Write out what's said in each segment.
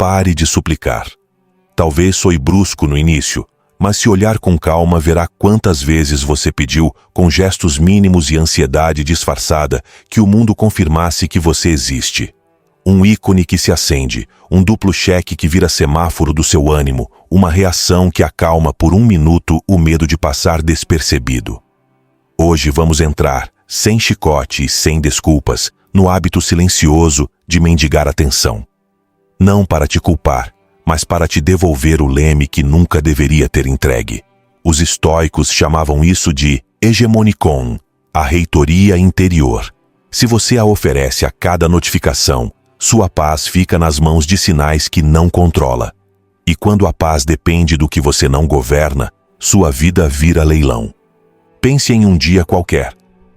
Pare de suplicar. Talvez soe brusco no início, mas se olhar com calma verá quantas vezes você pediu, com gestos mínimos e ansiedade disfarçada, que o mundo confirmasse que você existe. Um ícone que se acende, um duplo cheque que vira semáforo do seu ânimo, uma reação que acalma por um minuto o medo de passar despercebido. Hoje vamos entrar, sem chicote e sem desculpas, no hábito silencioso de mendigar atenção. Não para te culpar, mas para te devolver o leme que nunca deveria ter entregue. Os estoicos chamavam isso de hegemonikon, a reitoria interior. Se você a oferece a cada notificação, sua paz fica nas mãos de sinais que não controla. E quando a paz depende do que você não governa, sua vida vira leilão. Pense em um dia qualquer.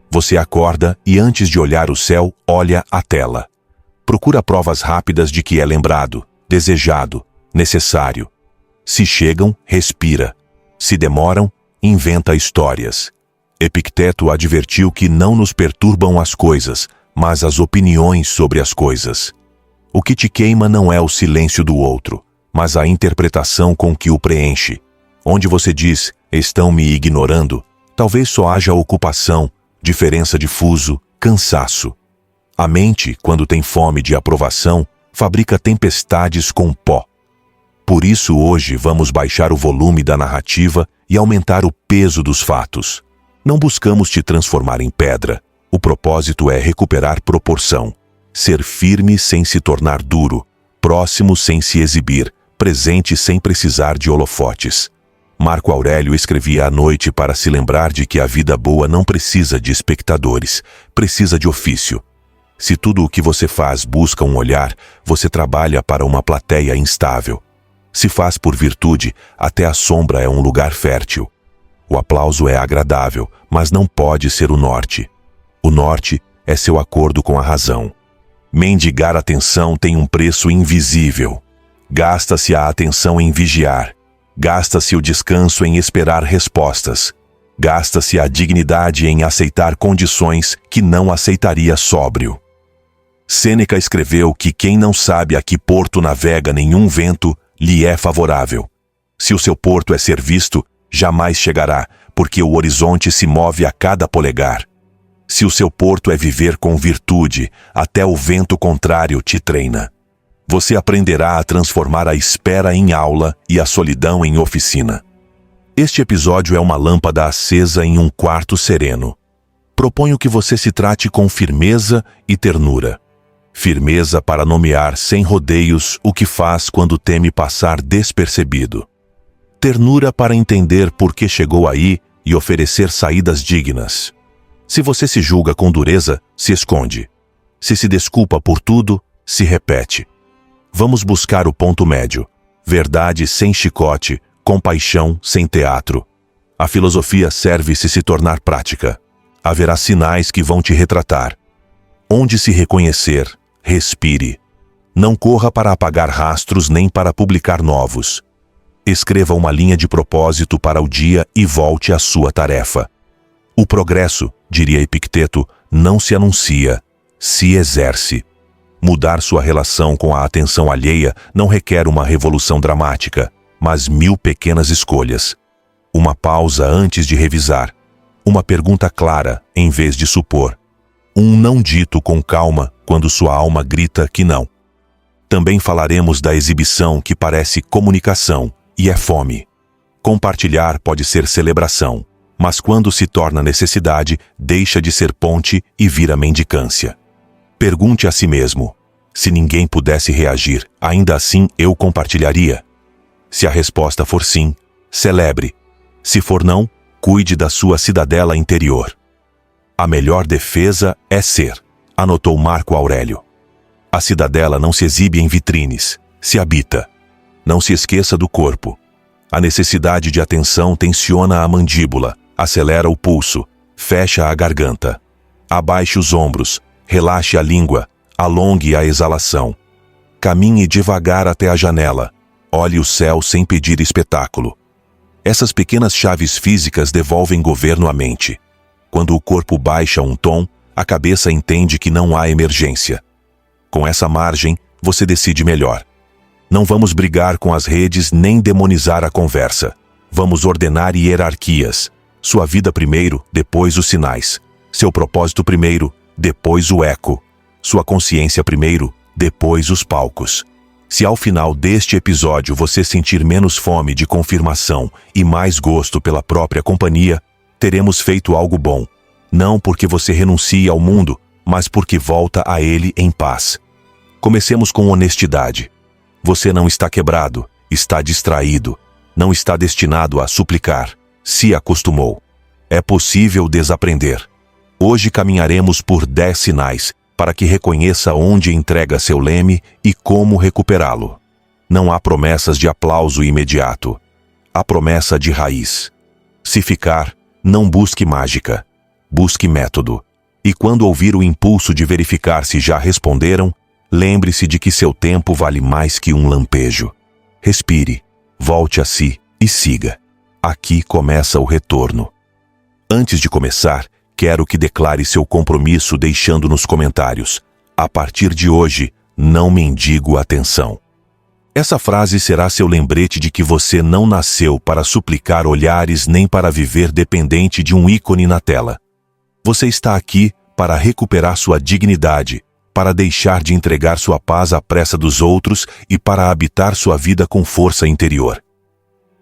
Você acorda e antes de olhar o céu, olha a tela. Procura provas rápidas de que é lembrado, desejado, necessário. Se chegam, respira. Se demoram, inventa histórias. Epicteto advertiu que não nos perturbam as coisas, mas as opiniões sobre as coisas. O que te queima não é o silêncio do outro, mas a interpretação com que o preenche. Onde você diz, estão me ignorando, talvez só haja ocupação, diferença de fuso, cansaço. A mente, quando tem fome de aprovação, fabrica tempestades com pó. Por isso hoje vamos baixar o volume da narrativa e aumentar o peso dos fatos. Não buscamos te transformar em pedra. O propósito é recuperar proporção. Ser firme sem se tornar duro, próximo sem se exibir, presente sem precisar de holofotes. Marco Aurélio escrevia à noite para se lembrar de que a vida boa não precisa de espectadores, precisa de ofício. Se tudo o que você faz busca um olhar, você trabalha para uma plateia instável. Se faz por virtude, até a sombra é um lugar fértil. O aplauso é agradável, mas não pode ser o norte. O norte é seu acordo com a razão. Mendigar atenção tem um preço invisível. Gasta-se a atenção em vigiar. Gasta-se o descanso em esperar respostas. Gasta-se a dignidade em aceitar condições que não aceitaria sóbrio. Sêneca escreveu que quem não sabe a que porto navega nenhum vento, lhe é favorável. Se o seu porto é ser visto, jamais chegará, porque o horizonte se move a cada polegar. Se o seu porto é viver com virtude, até o vento contrário te treina. Você aprenderá a transformar a espera em aula e a solidão em oficina. Este episódio é uma lâmpada acesa em um quarto sereno. Proponho que você se trate com firmeza e ternura. Firmeza para nomear sem rodeios o que faz quando teme passar despercebido. Ternura para entender por que chegou aí e oferecer saídas dignas. Se você se julga com dureza, se esconde. Se desculpa por tudo, se repete. Vamos buscar o ponto médio. Verdade sem chicote, compaixão sem teatro. A filosofia serve se tornar prática. Haverá sinais que vão te retratar. Onde se reconhecer, respire. Não corra para apagar rastros nem para publicar novos. Escreva uma linha de propósito para o dia e volte à sua tarefa. O progresso, diria Epicteto, não se anuncia, se exerce. Mudar sua relação com a atenção alheia não requer uma revolução dramática, mas 1000 pequenas escolhas. Uma pausa antes de revisar. Uma pergunta clara, em vez de supor. Um não dito com calma quando sua alma grita que não. Também falaremos da exibição que parece comunicação e é fome. Compartilhar pode ser celebração, mas quando se torna necessidade, deixa de ser ponte e vira mendicância. Pergunte a si mesmo: se ninguém pudesse reagir, ainda assim eu compartilharia? Se a resposta for sim, celebre. Se for não, cuide da sua cidadela interior. A melhor defesa é ser, anotou Marco Aurélio. A cidadela não se exibe em vitrines, se habita. Não se esqueça do corpo. A necessidade de atenção tensiona a mandíbula, acelera o pulso, fecha a garganta. Abaixe os ombros, relaxe a língua, alongue a exalação. Caminhe devagar até a janela. Olhe o céu sem pedir espetáculo. Essas pequenas chaves físicas devolvem governo à mente. Quando o corpo baixa um tom, a cabeça entende que não há emergência. Com essa margem, você decide melhor. Não vamos brigar com as redes nem demonizar a conversa. Vamos ordenar hierarquias. Sua vida primeiro, depois os sinais. Seu propósito primeiro, depois o eco. Sua consciência primeiro, depois os palcos. Se ao final deste episódio você sentir menos fome de confirmação e mais gosto pela própria companhia, teremos feito algo bom. Não porque você renuncie ao mundo, mas porque volta a ele em paz. Comecemos com honestidade. Você não está quebrado, está distraído. Não está destinado a suplicar. Se acostumou. É possível desaprender. Hoje caminharemos por 10 sinais para que reconheça onde entrega seu leme e como recuperá-lo. Não há promessas de aplauso imediato. Há promessa de raiz. Se ficar, não busque mágica. Busque método. E quando ouvir o impulso de verificar se já responderam, lembre-se de que seu tempo vale mais que um lampejo. Respire, volte a si e siga. Aqui começa o retorno. Antes de começar, quero que declare seu compromisso deixando nos comentários: a partir de hoje, não mendigo atenção. Essa frase será seu lembrete de que você não nasceu para suplicar olhares nem para viver dependente de um ícone na tela. Você está aqui para recuperar sua dignidade, para deixar de entregar sua paz à pressa dos outros e para habitar sua vida com força interior.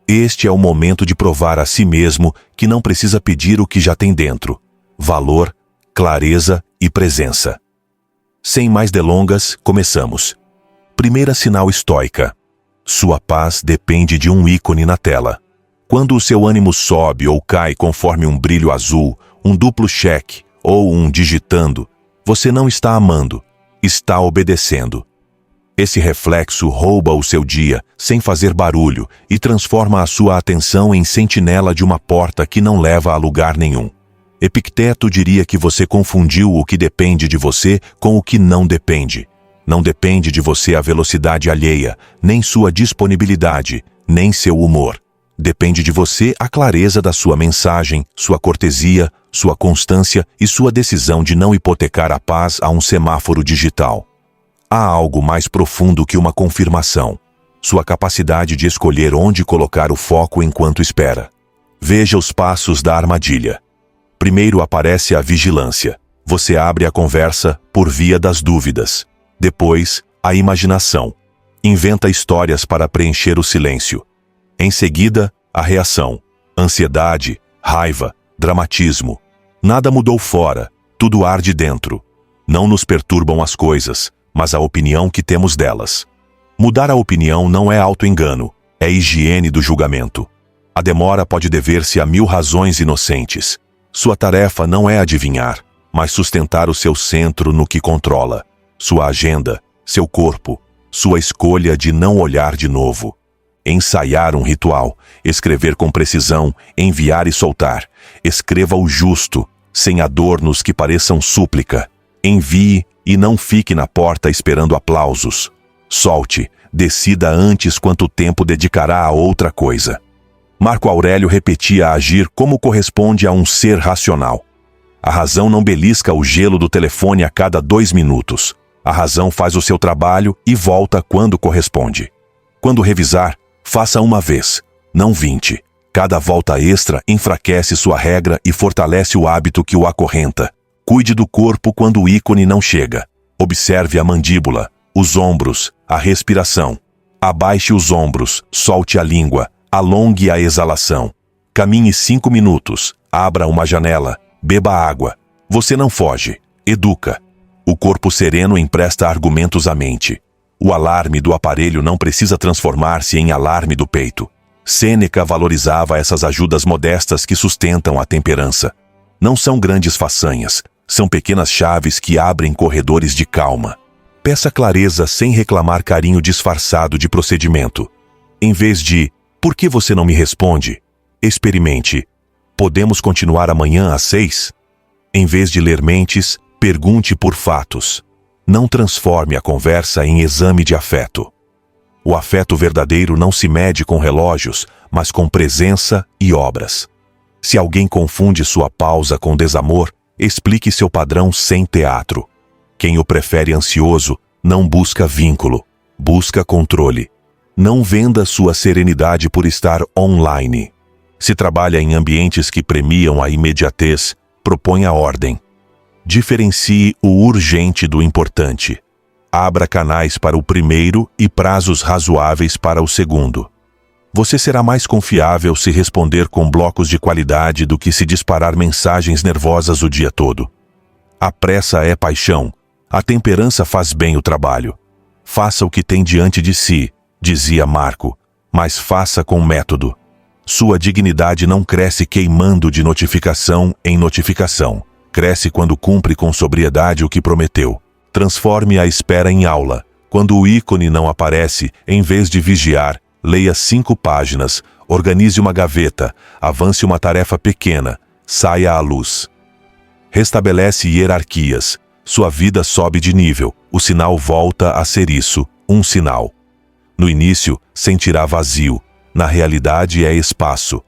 Este é o momento de provar a si mesmo que não precisa pedir o que já tem dentro: valor, clareza e presença. Sem mais delongas, começamos. Primeira sinal estoica. Sua paz depende de um ícone na tela. Quando o seu ânimo sobe ou cai conforme um brilho azul, um duplo cheque ou um digitando, você não está amando, está obedecendo. Esse reflexo rouba o seu dia sem fazer barulho e transforma a sua atenção em sentinela de uma porta que não leva a lugar nenhum. Epicteto diria que você confundiu o que depende de você com o que não depende. Não depende de você a velocidade alheia, nem sua disponibilidade, nem seu humor. Depende de você a clareza da sua mensagem, sua cortesia, sua constância e sua decisão de não hipotecar a paz a um semáforo digital. Há algo mais profundo que uma confirmação: sua capacidade de escolher onde colocar o foco enquanto espera. Veja os passos da armadilha. Primeiro aparece a vigilância. Você abre a conversa por via das dúvidas. Depois, a imaginação. Inventa histórias para preencher o silêncio. Em seguida, a reação. Ansiedade, raiva, dramatismo. Nada mudou fora, tudo arde dentro. Não nos perturbam as coisas, mas a opinião que temos delas. Mudar a opinião não é auto-engano, é higiene do julgamento. A demora pode dever-se a 1000 razões inocentes. Sua tarefa não é adivinhar, mas sustentar o seu centro no que controla. Sua agenda, seu corpo, sua escolha de não olhar de novo. Ensaiar um ritual, escrever com precisão, enviar e soltar. Escreva o justo, sem adornos que pareçam súplica. Envie e não fique na porta esperando aplausos. Solte, decida antes quanto tempo dedicará a outra coisa. Marco Aurélio repetia agir como corresponde a um ser racional. A razão não belisca o gelo do telefone a cada 2 minutos. A razão faz o seu trabalho e volta quando corresponde. Quando revisar, faça uma vez, não 20. Cada volta extra enfraquece sua regra e fortalece o hábito que o acorrenta. Cuide do corpo quando o ícone não chega. Observe a mandíbula, os ombros, a respiração. Abaixe os ombros, solte a língua, alongue a exalação. Caminhe 5 minutos, abra uma janela, beba água. Você não foge, educa. O corpo sereno empresta argumentos à mente. O alarme do aparelho não precisa transformar-se em alarme do peito. Sêneca valorizava essas ajudas modestas que sustentam a temperança. Não são grandes façanhas, são pequenas chaves que abrem corredores de calma. Peça clareza sem reclamar carinho disfarçado de procedimento. Em vez de, por que você não me responde? Experimente, podemos continuar amanhã às 6? Em vez de ler mentes, pergunte por fatos. Não transforme a conversa em exame de afeto. O afeto verdadeiro não se mede com relógios, mas com presença e obras. Se alguém confunde sua pausa com desamor, explique seu padrão sem teatro. Quem o prefere ansioso não busca vínculo, busca controle. Não venda sua serenidade por estar online. Se trabalha em ambientes que premiam a imediatez, proponha ordem. Diferencie o urgente do importante. Abra canais para o primeiro e prazos razoáveis para o segundo. Você será mais confiável se responder com blocos de qualidade do que se disparar mensagens nervosas o dia todo. A pressa é paixão. A temperança faz bem o trabalho. Faça o que tem diante de si, dizia Marco, mas faça com método. Sua dignidade não cresce queimando de notificação em notificação. Cresce quando cumpre com sobriedade o que prometeu. Transforme a espera em aula. Quando o ícone não aparece, em vez de vigiar, leia 5 páginas, organize uma gaveta, avance uma tarefa pequena, saia à luz. Restabelece hierarquias. Sua vida sobe de nível. O sinal volta a ser isso, um sinal. No início, sentirá vazio. Na realidade, é espaço.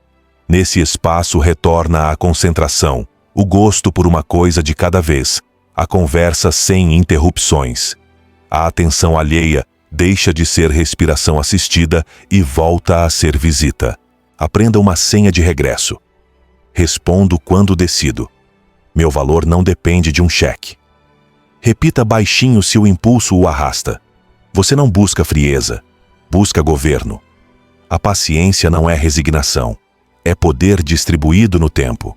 Nesse espaço retorna a concentração, o gosto por uma coisa de cada vez, a conversa sem interrupções. A atenção alheia deixa de ser respiração assistida e volta a ser visita. Aprenda uma senha de regresso. Respondo quando decido. Meu valor não depende de um cheque. Repita baixinho se o impulso o arrasta. Você não busca frieza, busca governo. A paciência não é resignação, é poder distribuído no tempo.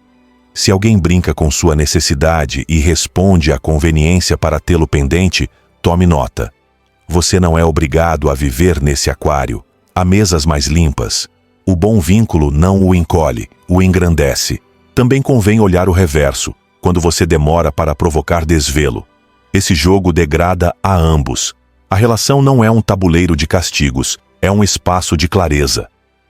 Se alguém brinca com sua necessidade e responde à conveniência para tê-lo pendente, tome nota. Você não é obrigado a viver nesse aquário. Há mesas mais limpas. O bom vínculo não o encolhe, o engrandece. Também convém olhar o reverso, quando você demora para provocar desvelo. Esse jogo degrada a ambos. A relação não é um tabuleiro de castigos, é um espaço de clareza.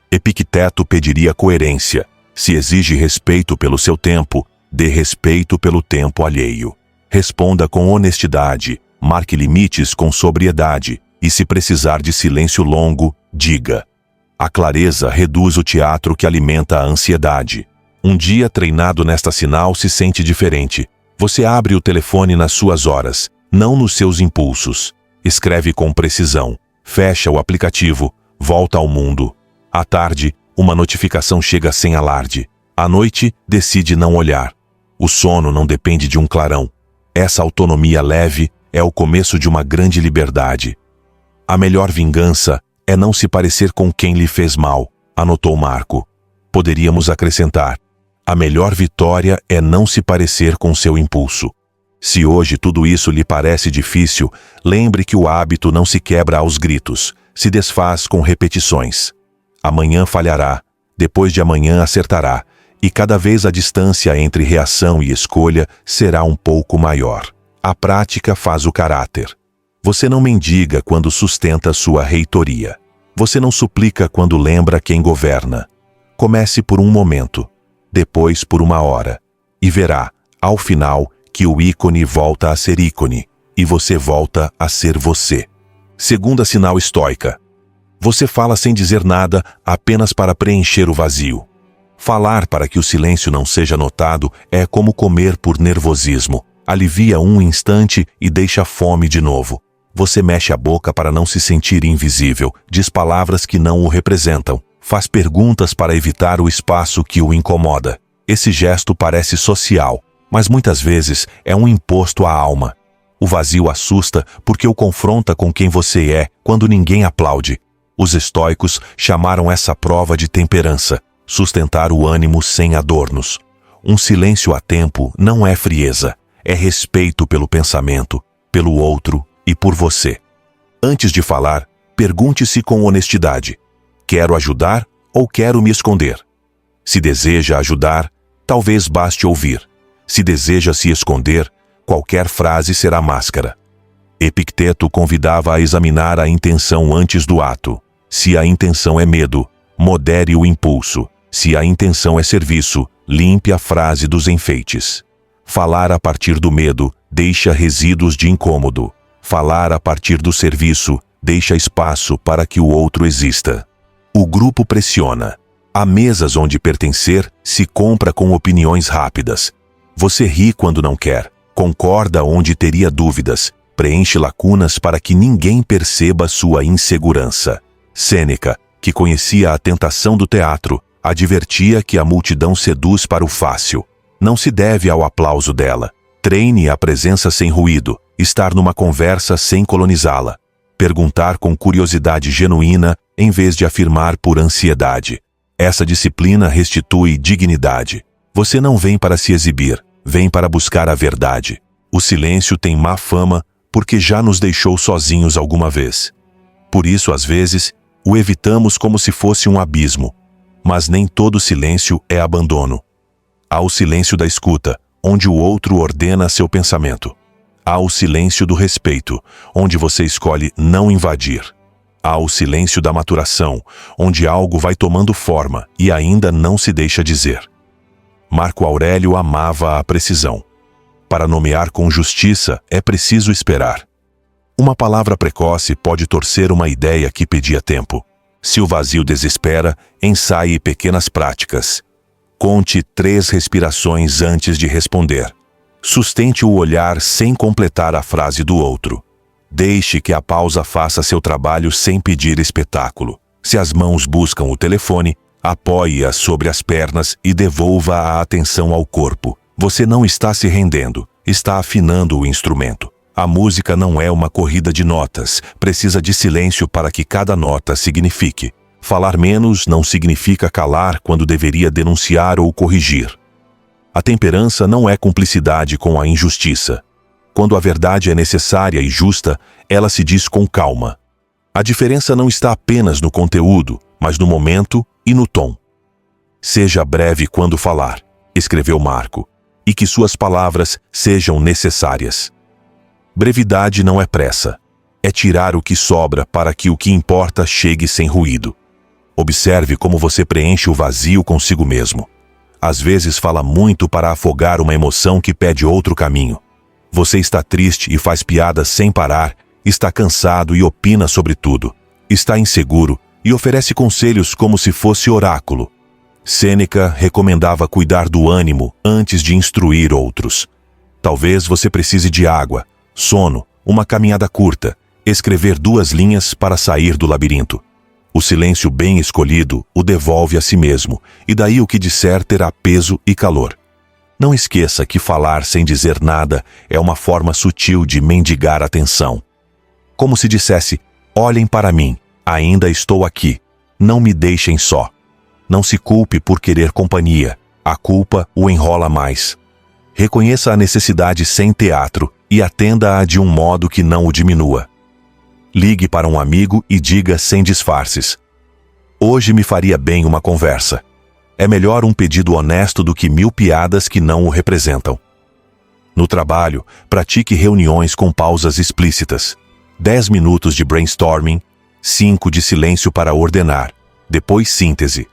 Epicteto pediria coerência. Se exige respeito pelo seu tempo, dê respeito pelo tempo alheio. Responda com honestidade, marque limites com sobriedade, e se precisar de silêncio longo, diga. A clareza reduz o teatro que alimenta a ansiedade. Um dia treinado nesta sinal se sente diferente. Você abre o telefone nas suas horas, não nos seus impulsos. Escreve com precisão. Fecha o aplicativo, volta ao mundo. À tarde, uma notificação chega sem alarde. À noite, decide não olhar. O sono não depende de um clarão. Essa autonomia leve é o começo de uma grande liberdade. A melhor vingança é não se parecer com quem lhe fez mal, anotou Marco. Poderíamos acrescentar: a melhor vitória é não se parecer com seu impulso. Se hoje tudo isso lhe parece difícil, lembre que o hábito não se quebra aos gritos, se desfaz com repetições. Amanhã falhará, depois de amanhã acertará, e cada vez a distância entre reação e escolha será um pouco maior. A prática faz o caráter. Você não mendiga quando sustenta sua reitoria. Você não suplica quando lembra quem governa. Comece por um momento, depois por uma hora, e verá, ao final, que o ícone volta a ser ícone, e você volta a ser você. Segunda sinal estoica. Você fala sem dizer nada, apenas para preencher o vazio. Falar para que o silêncio não seja notado é como comer por nervosismo. Alivia um instante e deixa fome de novo. Você mexe a boca para não se sentir invisível, diz palavras que não o representam, faz perguntas para evitar o espaço que o incomoda. Esse gesto parece social, mas muitas vezes é um imposto à alma. O vazio assusta porque o confronta com quem você é quando ninguém aplaude. Os estoicos chamaram essa prova de temperança, sustentar o ânimo sem adornos. Um silêncio a tempo não é frieza, é respeito pelo pensamento, pelo outro e por você. Antes de falar, pergunte-se com honestidade: quero ajudar ou quero me esconder? Se deseja ajudar, talvez baste ouvir. Se deseja se esconder, qualquer frase será máscara. Epicteto convidava a examinar a intenção antes do ato. Se a intenção é medo, modere o impulso. Se a intenção é serviço, limpe a frase dos enfeites. Falar a partir do medo deixa resíduos de incômodo. Falar a partir do serviço deixa espaço para que o outro exista. O grupo pressiona. Há mesas onde pertencer se compra com opiniões rápidas. Você ri quando não quer, concorda onde teria dúvidas, preenche lacunas para que ninguém perceba sua insegurança. Sêneca, que conhecia a tentação do teatro, advertia que a multidão seduz para o fácil. Não se deve ao aplauso dela. Treine a presença sem ruído, estar numa conversa sem colonizá-la. Perguntar com curiosidade genuína em vez de afirmar por ansiedade. Essa disciplina restitui dignidade. Você não vem para se exibir, vem para buscar a verdade. O silêncio tem má fama porque já nos deixou sozinhos alguma vez. Por isso, às vezes, o evitamos como se fosse um abismo. Mas nem todo silêncio é abandono. Há o silêncio da escuta, onde o outro ordena seu pensamento. Há o silêncio do respeito, onde você escolhe não invadir. Há o silêncio da maturação, onde algo vai tomando forma e ainda não se deixa dizer. Marco Aurélio amava a precisão. Para nomear com justiça é preciso esperar. Uma palavra precoce pode torcer uma ideia que pedia tempo. Se o vazio desespera, ensaie pequenas práticas. Conte 3 respirações antes de responder. Sustente o olhar sem completar a frase do outro. Deixe que a pausa faça seu trabalho sem pedir espetáculo. Se as mãos buscam o telefone, apoie-as sobre as pernas e devolva a atenção ao corpo. Você não está se rendendo, está afinando o instrumento. A música não é uma corrida de notas, precisa de silêncio para que cada nota signifique. Falar menos não significa calar quando deveria denunciar ou corrigir. A temperança não é cumplicidade com a injustiça. Quando a verdade é necessária e justa, ela se diz com calma. A diferença não está apenas no conteúdo, mas no momento e no tom. Seja breve quando falar, escreveu Marco, e que suas palavras sejam necessárias. Brevidade não é pressa, é tirar o que sobra para que o que importa chegue sem ruído. Observe como você preenche o vazio consigo mesmo. Às vezes fala muito para afogar uma emoção que pede outro caminho. Você está triste e faz piadas sem parar, está cansado e opina sobre tudo. Está inseguro e oferece conselhos como se fosse oráculo. Sêneca recomendava cuidar do ânimo antes de instruir outros. Talvez você precise de água, sono, uma caminhada curta, escrever 2 linhas para sair do labirinto. O silêncio bem escolhido o devolve a si mesmo, e daí o que disser terá peso e calor. Não esqueça que falar sem dizer nada é uma forma sutil de mendigar atenção. Como se dissesse, olhem para mim, ainda estou aqui, não me deixem só. Não se culpe por querer companhia, a culpa o enrola mais. Reconheça a necessidade sem teatro e atenda-a de um modo que não o diminua. Ligue para um amigo e diga sem disfarces: hoje me faria bem uma conversa. É melhor um pedido honesto do que 1000 piadas que não o representam. No trabalho, pratique reuniões com pausas explícitas. 10 minutos de brainstorming, 5 de silêncio para ordenar, depois síntese.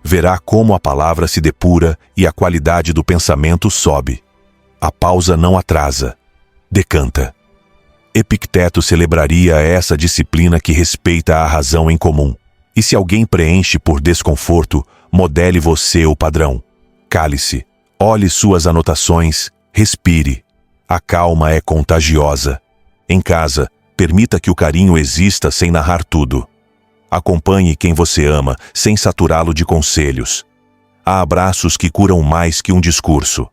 Verá como a palavra se depura e a qualidade do pensamento sobe. A pausa não atrasa, decanta. Epicteto celebraria essa disciplina que respeita a razão em comum. E se alguém preenche por desconforto, modele você o padrão. Cale-se, olhe suas anotações, respire. A calma é contagiosa. Em casa, permita que o carinho exista sem narrar tudo. Acompanhe quem você ama, sem saturá-lo de conselhos. Há abraços que curam mais que um discurso.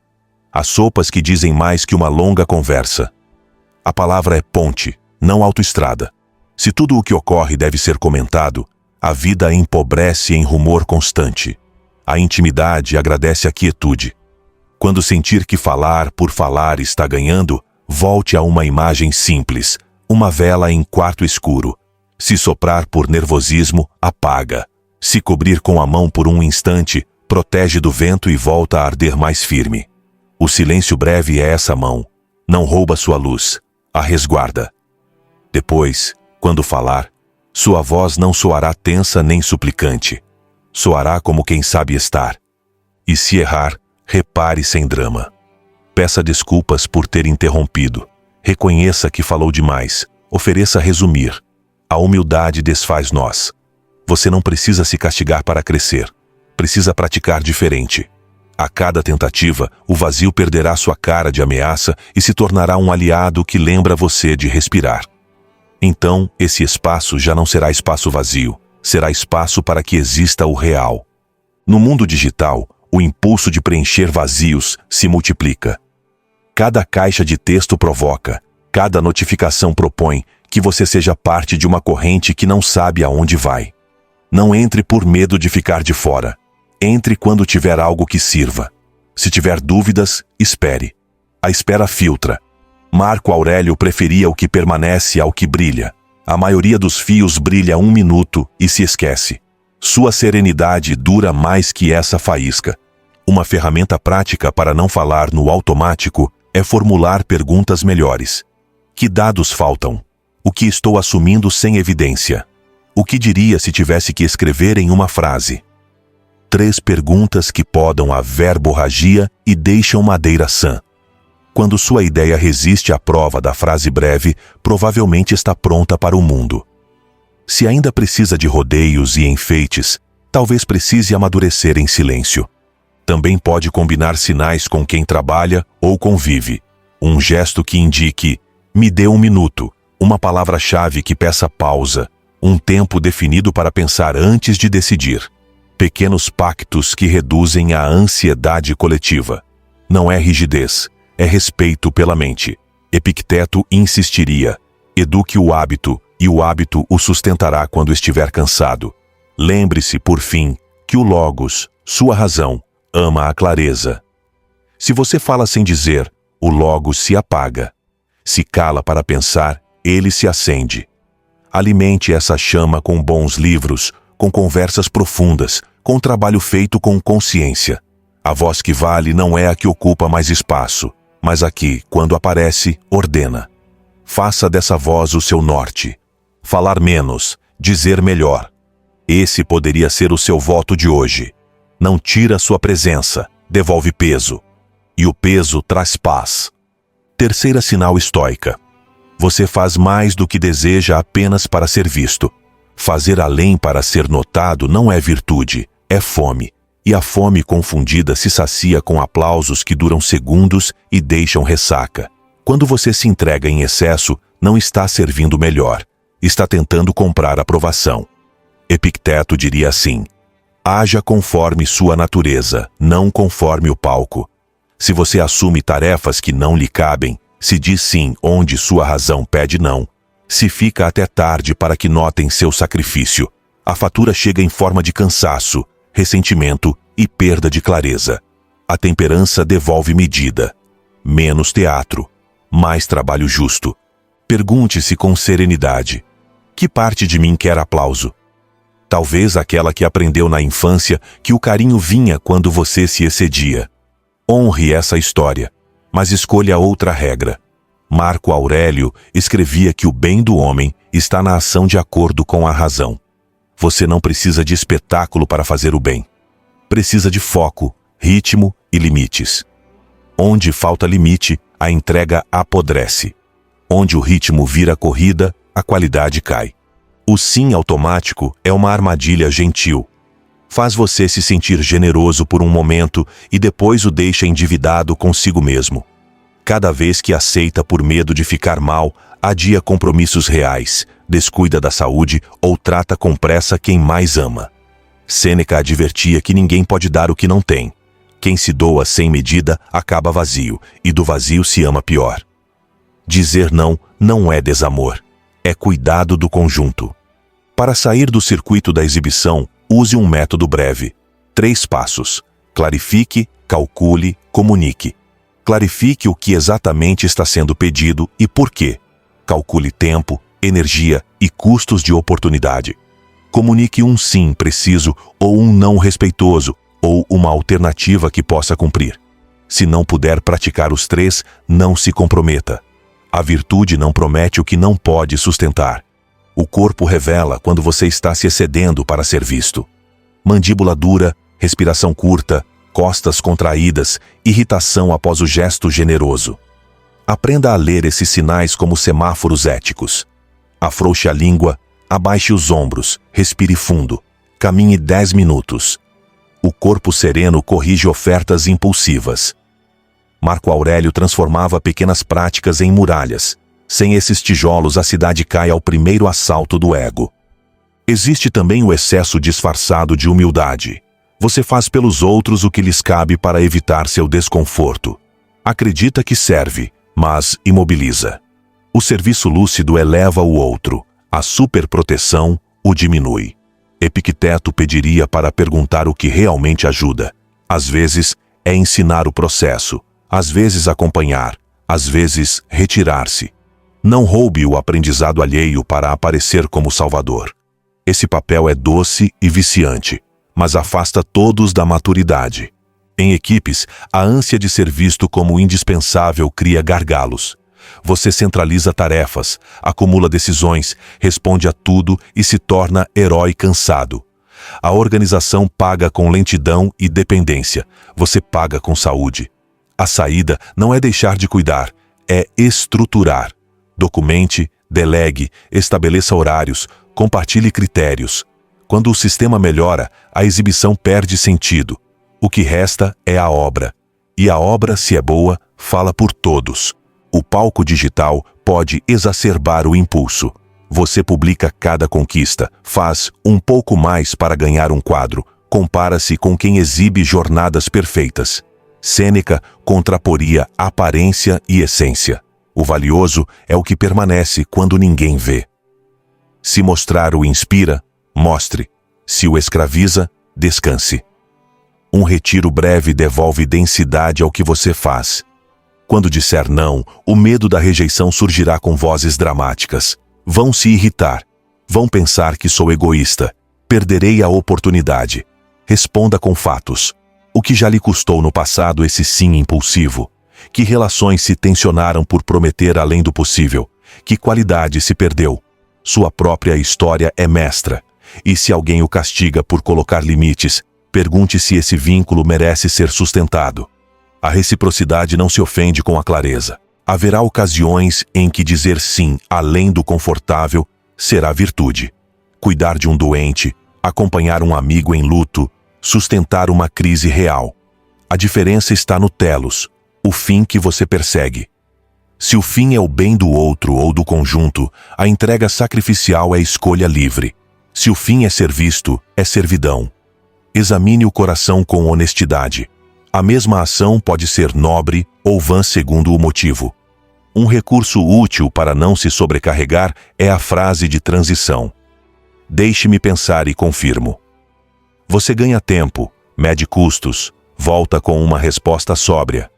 Há sopas que dizem mais que uma longa conversa. A palavra é ponte, não autoestrada. Se tudo o que ocorre deve ser comentado, a vida empobrece em rumor constante. A intimidade agradece a quietude. Quando sentir que falar por falar está ganhando, volte a uma imagem simples, uma vela em quarto escuro. Se soprar por nervosismo, apaga. Se cobrir com a mão por um instante, protege do vento e volta a arder mais firme. O silêncio breve é essa mão. Não rouba sua luz, a resguarda. Depois, quando falar, sua voz não soará tensa nem suplicante. Soará como quem sabe estar. E se errar, repare sem drama. Peça desculpas por ter interrompido. Reconheça que falou demais. Ofereça resumir. A humildade desfaz nós. Você não precisa se castigar para crescer. Precisa praticar diferente. A cada tentativa, o vazio perderá sua cara de ameaça e se tornará um aliado que lembra você de respirar. Então, esse espaço já não será espaço vazio. será espaço para que exista o real. No mundo digital, o impulso de preencher vazios se multiplica. Cada caixa de texto provoca, cada notificação propõe que você seja parte de uma corrente que não sabe aonde vai. Não entre por medo de ficar de fora. Entre quando tiver algo que sirva. Se tiver dúvidas, espere. A espera filtra. Marco Aurélio preferia o que permanece ao que brilha. A maioria dos fios brilha 1 minuto e se esquece. Sua serenidade dura mais que essa faísca. Uma ferramenta prática para não falar no automático é formular perguntas melhores. Que dados faltam? O que estou assumindo sem evidência? O que diria se tivesse que escrever em uma frase? 3 perguntas que podam a verborragia e deixam madeira sã. Quando sua ideia resiste à prova da frase breve, provavelmente está pronta para o mundo. Se ainda precisa de rodeios e enfeites, talvez precise amadurecer em silêncio. Também pode combinar sinais com quem trabalha ou convive. Um gesto que indique, me dê 1 minuto, uma palavra-chave que peça pausa, um tempo definido para pensar antes de decidir. Pequenos pactos que reduzem a ansiedade coletiva. Não é rigidez, é respeito pela mente. Epicteto insistiria, eduque o hábito, e o hábito o sustentará quando estiver cansado. Lembre-se, por fim, que o Logos, sua razão, ama a clareza. Se você fala sem dizer, o Logos se apaga. Se cala para pensar, ele se acende. Alimente essa chama com bons livros, com conversas profundas, com trabalho feito com consciência. A voz que vale não é a que ocupa mais espaço, mas a que, quando aparece, ordena. Faça dessa voz o seu norte. Falar menos, dizer melhor. Esse poderia ser o seu voto de hoje. Não tira sua presença, devolve peso. E o peso traz paz. Terceira sinal estoica. Você faz mais do que deseja apenas para ser visto. Fazer além para ser notado não é virtude, é fome. E a fome confundida se sacia com aplausos que duram segundos e deixam ressaca. Quando você se entrega em excesso, não está servindo melhor. Está tentando comprar aprovação. Epicteto diria assim: haja conforme sua natureza, não conforme o palco. Se você assume tarefas que não lhe cabem, se diz sim onde sua razão pede não, se fica até tarde para que notem seu sacrifício, a fatura chega em forma de cansaço, ressentimento e perda de clareza. A temperança devolve medida. Menos teatro, mais trabalho justo. Pergunte-se com serenidade: que parte de mim quer aplauso? Talvez aquela que aprendeu na infância que o carinho vinha quando você se excedia. Honre essa história, mas escolha outra regra. Marco Aurélio escrevia que o bem do homem está na ação de acordo com a razão. Você não precisa de espetáculo para fazer o bem. Precisa de foco, ritmo e limites. Onde falta limite, a entrega apodrece. Onde o ritmo vira corrida, a qualidade cai. O sim automático é uma armadilha gentil. Faz você se sentir generoso por um momento e depois o deixa endividado consigo mesmo. Cada vez que aceita por medo de ficar mal, adia compromissos reais, descuida da saúde ou trata com pressa quem mais ama. Sêneca advertia que ninguém pode dar o que não tem. Quem se doa sem medida acaba vazio, e do vazio se ama pior. Dizer não não é desamor, é cuidado do conjunto. Para sair do circuito da exibição, use um método breve. 3 passos. Clarifique, calcule, comunique. Clarifique o que exatamente está sendo pedido e por quê. Calcule tempo, energia e custos de oportunidade. Comunique um sim preciso ou um não respeitoso, ou uma alternativa que possa cumprir. Se não puder praticar os 3, não se comprometa. A virtude não promete o que não pode sustentar. O corpo revela quando você está se excedendo para ser visto. Mandíbula dura, respiração curta, costas contraídas, irritação após o gesto generoso. Aprenda a ler esses sinais como semáforos éticos. Afrouxe a língua, abaixe os ombros, respire fundo, caminhe 10 minutos. O corpo sereno corrige ofertas impulsivas. Marco Aurélio transformava pequenas práticas em muralhas. Sem esses tijolos, a cidade cai ao primeiro assalto do ego. Existe também o excesso disfarçado de humildade. Você faz pelos outros o que lhes cabe para evitar seu desconforto. Acredita que serve, mas imobiliza. O serviço lúcido eleva o outro. A superproteção o diminui. Epicteto pediria para perguntar o que realmente ajuda. Às vezes, é ensinar o processo. Às vezes, acompanhar. Às vezes, retirar-se. Não roube o aprendizado alheio para aparecer como salvador. Esse papel é doce e viciante, mas afasta todos da maturidade. Em equipes, a ânsia de ser visto como indispensável cria gargalos. Você centraliza tarefas, acumula decisões, responde a tudo e se torna herói cansado. A organização paga com lentidão e dependência. Você paga com saúde. A saída não é deixar de cuidar, é estruturar. Documente, delegue, estabeleça horários, compartilhe critérios. Quando o sistema melhora, a exibição perde sentido. O que resta é a obra. E a obra, se é boa, fala por todos. O palco digital pode exacerbar o impulso. Você publica cada conquista, faz um pouco mais para ganhar um quadro, compara-se com quem exibe jornadas perfeitas. Sêneca contraporia aparência e essência. O valioso é o que permanece quando ninguém vê. Se mostrar o inspira, mostre. Se o escraviza, descanse. Um retiro breve devolve densidade ao que você faz. Quando disser não, o medo da rejeição surgirá com vozes dramáticas. Vão se irritar. Vão pensar que sou egoísta. Perderei a oportunidade. Responda com fatos. O que já lhe custou no passado esse sim impulsivo? Que relações se tensionaram por prometer além do possível? Que qualidade se perdeu? Sua própria história é mestra. E se alguém o castiga por colocar limites, pergunte se esse vínculo merece ser sustentado. A reciprocidade não se ofende com a clareza. Haverá ocasiões em que dizer sim além do confortável será virtude. Cuidar de um doente, acompanhar um amigo em luto, sustentar uma crise real. A diferença está no telos, o fim que você persegue. Se o fim é o bem do outro ou do conjunto, a entrega sacrificial é escolha livre. Se o fim é ser visto, é servidão. Examine o coração com honestidade. A mesma ação pode ser nobre ou vã segundo o motivo. Um recurso útil para não se sobrecarregar é a frase de transição. Deixe-me pensar e confirmo. Você ganha tempo, mede custos, volta com uma resposta sóbria.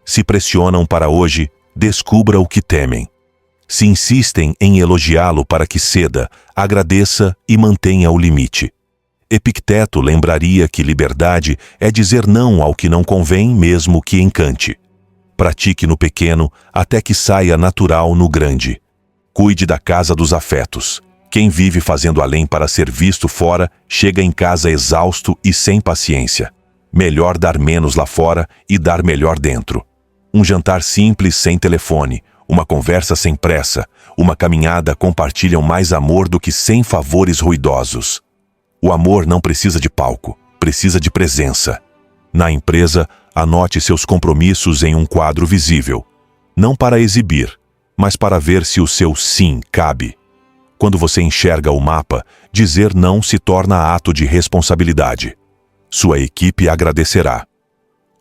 Se pressionam para hoje, descubra o que temem. Se insistem em elogiá-lo para que ceda, agradeça e mantenha o limite. Epicteto lembraria que liberdade é dizer não ao que não convém, mesmo que encante. Pratique no pequeno até que saia natural no grande. Cuide da casa dos afetos. Quem vive fazendo além para ser visto fora, chega em casa exausto e sem paciência. Melhor dar menos lá fora e dar melhor dentro. Um jantar simples sem telefone, uma conversa sem pressa, uma caminhada compartilham mais amor do que 100 favores ruidosos. O amor não precisa de palco, precisa de presença. Na empresa, anote seus compromissos em um quadro visível. Não para exibir, mas para ver se o seu sim cabe. Quando você enxerga o mapa, dizer não se torna ato de responsabilidade. Sua equipe agradecerá.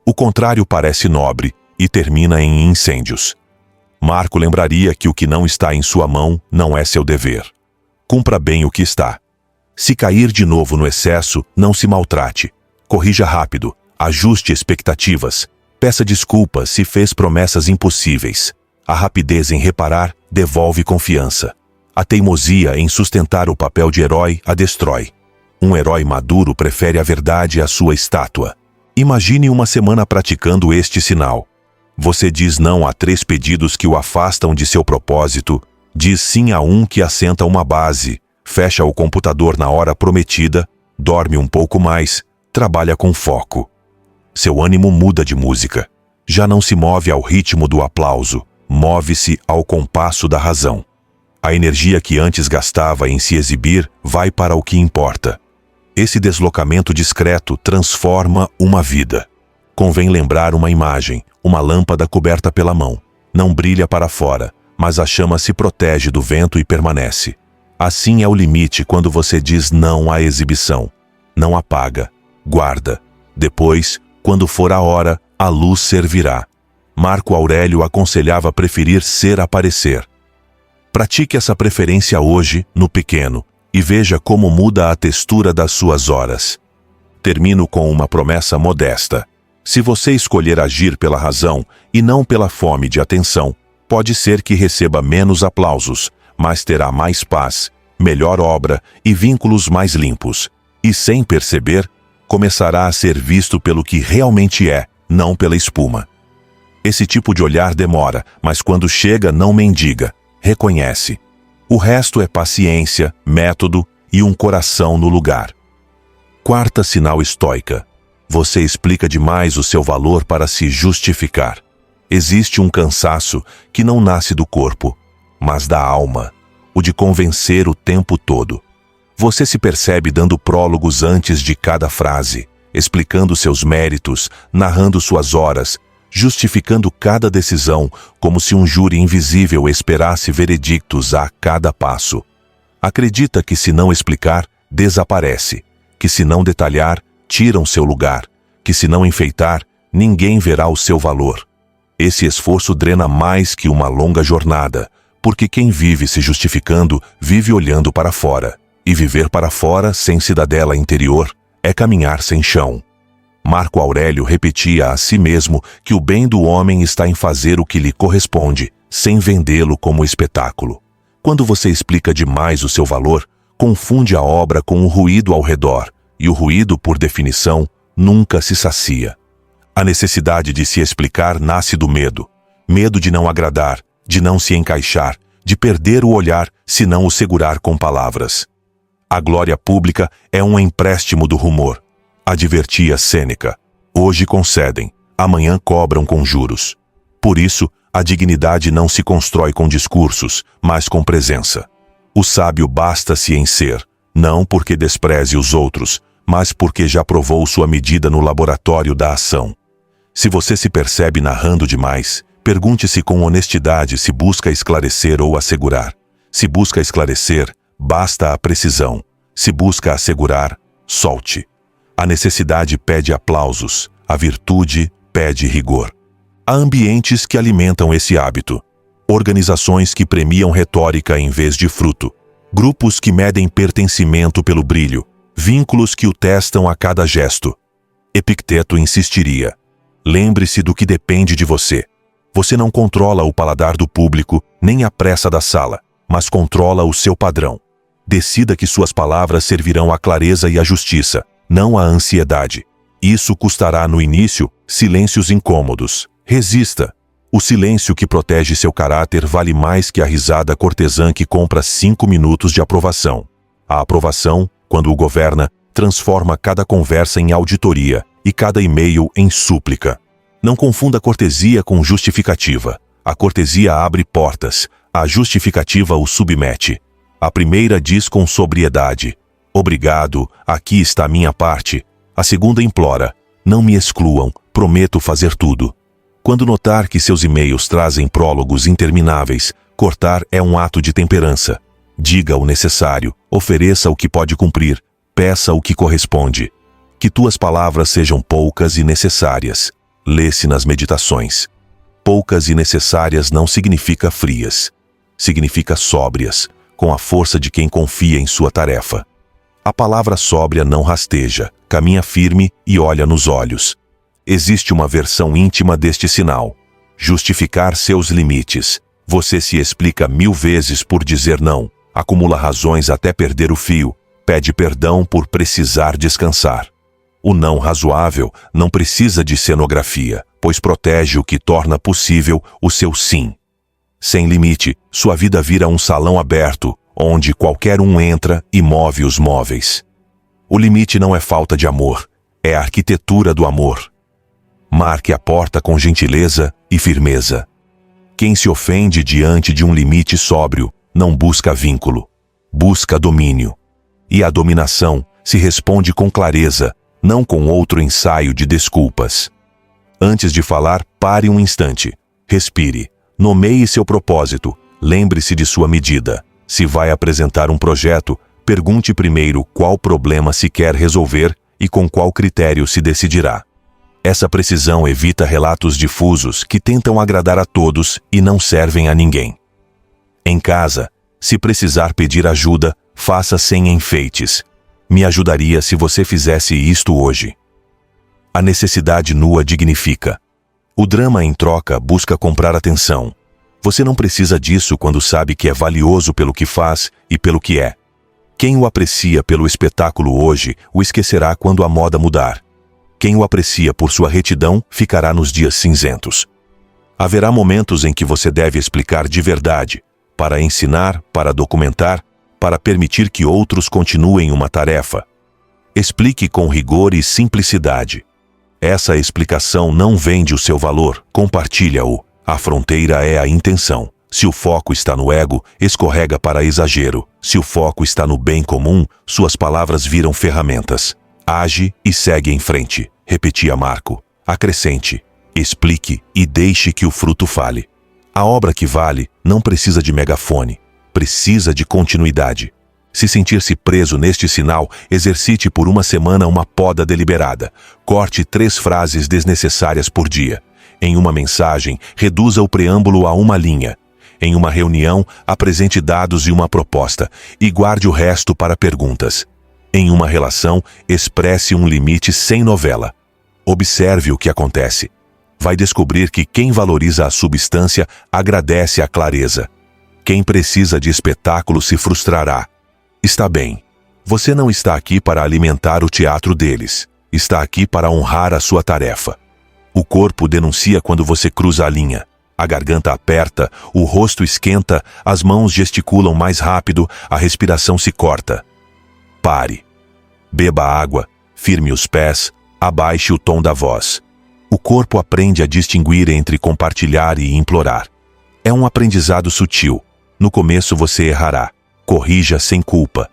O contrário parece nobre e termina em incêndios. Marco lembraria que o que não está em sua mão não é seu dever. Cumpra bem o que está. Se cair de novo no excesso, não se maltrate. Corrija rápido, ajuste expectativas, peça desculpas se fez promessas impossíveis. A rapidez em reparar devolve confiança. A teimosia em sustentar o papel de herói a destrói. Um herói maduro prefere a verdade à sua estátua. Imagine uma semana praticando este sinal. Você diz não a 3 pedidos que o afastam de seu propósito, diz sim a um que assenta uma base, fecha o computador na hora prometida, dorme um pouco mais, trabalha com foco. Seu ânimo muda de música. Já não se move ao ritmo do aplauso, move-se ao compasso da razão. A energia que antes gastava em se exibir vai para o que importa. Esse deslocamento discreto transforma uma vida. Convém lembrar uma imagem, uma lâmpada coberta pela mão. Não brilha para fora, mas a chama se protege do vento e permanece. Assim é o limite quando você diz não à exibição. Não apaga, guarda. Depois, quando for a hora, a luz servirá. Marco Aurélio aconselhava preferir ser a parecer. Pratique essa preferência hoje, no pequeno, e veja como muda a textura das suas horas. Termino com uma promessa modesta. Se você escolher agir pela razão e não pela fome de atenção, pode ser que receba menos aplausos, mas terá mais paz, melhor obra e vínculos mais limpos. E sem perceber, começará a ser visto pelo que realmente é, não pela espuma. Esse tipo de olhar demora, mas quando chega não mendiga, reconhece. O resto é paciência, método e um coração no lugar. Quarta sinal estoica. Você explica demais o seu valor para se justificar. Existe um cansaço que não nasce do corpo, mas da alma, o de convencer o tempo todo. Você se percebe dando prólogos antes de cada frase, explicando seus méritos, narrando suas horas, justificando cada decisão como se um júri invisível esperasse veredictos a cada passo. Acredita que se não explicar, desaparece, que se não detalhar, tiram seu lugar, que se não enfeitar, ninguém verá o seu valor. Esse esforço drena mais que uma longa jornada, porque quem vive se justificando vive olhando para fora, e viver para fora sem cidadela interior é caminhar sem chão. Marco Aurélio repetia a si mesmo que o bem do homem está em fazer o que lhe corresponde, sem vendê-lo como espetáculo. Quando você explica demais o seu valor, confunde a obra com o ruído ao redor, e o ruído, por definição, nunca se sacia. A necessidade de se explicar nasce do medo. Medo de não agradar, de não se encaixar, de perder o olhar se não o segurar com palavras. A glória pública é um empréstimo do rumor. Advertia Sêneca. Hoje concedem, amanhã cobram com juros. Por isso, a dignidade não se constrói com discursos, mas com presença. O sábio basta-se em ser, não porque despreze os outros, mas porque já provou sua medida no laboratório da ação. Se você se percebe narrando demais, pergunte-se com honestidade se busca esclarecer ou assegurar. Se busca esclarecer, basta a precisão. Se busca assegurar, solte. A necessidade pede aplausos, a virtude pede rigor. Há ambientes que alimentam esse hábito. Organizações que premiam retórica em vez de fruto. Grupos que medem pertencimento pelo brilho. Vínculos que o testam a cada gesto. Epicteto insistiria. Lembre-se do que depende de você. Você não controla o paladar do público, nem a pressa da sala, mas controla o seu padrão. Decida que suas palavras servirão à clareza e à justiça, não à ansiedade. Isso custará no início silêncios incômodos. Resista. O silêncio que protege seu caráter vale mais que a risada cortesã que compra 5 minutos de aprovação. A aprovação, quando o governa, transforma cada conversa em auditoria e cada e-mail em súplica. Não confunda cortesia com justificativa. A cortesia abre portas, a justificativa o submete. A primeira diz com sobriedade: obrigado, aqui está a minha parte. A segunda implora: não me excluam, prometo fazer tudo. Quando notar que seus e-mails trazem prólogos intermináveis, cortar é um ato de temperança. Diga o necessário, ofereça o que pode cumprir, peça o que corresponde. Que tuas palavras sejam poucas e necessárias. Lê-se nas meditações. Poucas e necessárias não significa frias. Significa sóbrias, com a força de quem confia em sua tarefa. A palavra sóbria não rasteja, caminha firme e olha nos olhos. Existe uma versão íntima deste sinal. Justificar seus limites. Você se explica 1000 vezes por dizer não, acumula razões até perder o fio, pede perdão por precisar descansar. O não razoável não precisa de cenografia, pois protege o que torna possível o seu sim. Sem limite, sua vida vira um salão aberto, onde qualquer um entra e move os móveis. O limite não é falta de amor, é a arquitetura do amor. Marque a porta com gentileza e firmeza. Quem se ofende diante de um limite sóbrio não busca vínculo, busca domínio. E a dominação se responde com clareza, não com outro ensaio de desculpas. Antes de falar, pare um instante. Respire. Nomeie seu propósito. Lembre-se de sua medida. Se vai apresentar um projeto, pergunte primeiro qual problema se quer resolver e com qual critério se decidirá. Essa precisão evita relatos difusos que tentam agradar a todos e não servem a ninguém. Em casa, se precisar pedir ajuda, faça sem enfeites. Me ajudaria se você fizesse isto hoje. A necessidade nua dignifica. O drama em troca busca comprar atenção. Você não precisa disso quando sabe que é valioso pelo que faz e pelo que é. Quem o aprecia pelo espetáculo hoje, o esquecerá quando a moda mudar. Quem o aprecia por sua retidão, ficará nos dias cinzentos. Haverá momentos em que você deve explicar de verdade, para ensinar, para documentar, para permitir que outros continuem uma tarefa. Explique com rigor e simplicidade. Essa explicação não vende o seu valor, compartilha-o. A fronteira é a intenção. Se o foco está no ego, escorrega para exagero. Se o foco está no bem comum, suas palavras viram ferramentas. Age e segue em frente, repetia Marco. Acrescente, explique e deixe que o fruto fale. A obra que vale não precisa de megafone, precisa de continuidade. Se sentir-se preso neste sinal, exercite por uma semana uma poda deliberada. Corte 3 frases desnecessárias por dia. Em uma mensagem, reduza o preâmbulo a uma linha. Em uma reunião, apresente dados e uma proposta, e guarde o resto para perguntas. Em uma relação, expresse um limite sem novela. Observe o que acontece. Vai descobrir que quem valoriza a substância agradece a clareza. Quem precisa de espetáculo se frustrará. Está bem. Você não está aqui para alimentar o teatro deles. Está aqui para honrar a sua tarefa. O corpo denuncia quando você cruza a linha. A garganta aperta, o rosto esquenta, as mãos gesticulam mais rápido, a respiração se corta. Pare. Beba água, firme os pés, abaixe o tom da voz. O corpo aprende a distinguir entre compartilhar e implorar. É um aprendizado sutil. No começo você errará. Corrija sem culpa.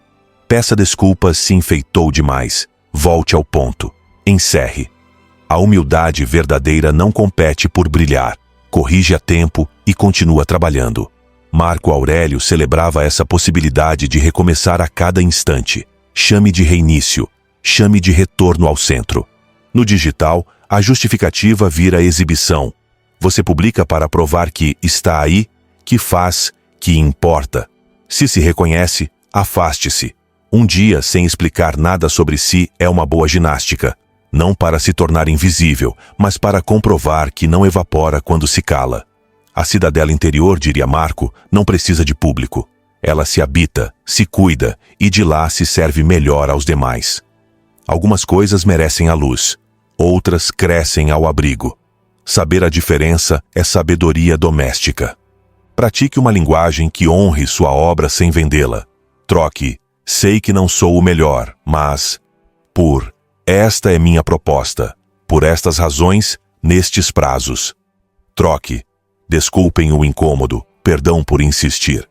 Peça desculpas se enfeitou demais. Volte ao ponto. Encerre. A humildade verdadeira não compete por brilhar. Corrige a tempo e continua trabalhando. Marco Aurélio celebrava essa possibilidade de recomeçar a cada instante. Chame de reinício. Chame de retorno ao centro. No digital, a justificativa vira exibição. Você publica para provar que está aí, que faz, que importa. Se se reconhece, afaste-se. Um dia sem explicar nada sobre si é uma boa ginástica. Não para se tornar invisível, mas para comprovar que não evapora quando se cala. A cidadela interior, diria Marco, não precisa de público. Ela se habita, se cuida e de lá se serve melhor aos demais. Algumas coisas merecem a luz, outras crescem ao abrigo. Saber a diferença é sabedoria doméstica. Pratique uma linguagem que honre sua obra sem vendê-la. Troque, sei que não sou o melhor, mas, esta é minha proposta, por estas razões, nestes prazos. Troque, desculpem o incômodo, perdão por insistir.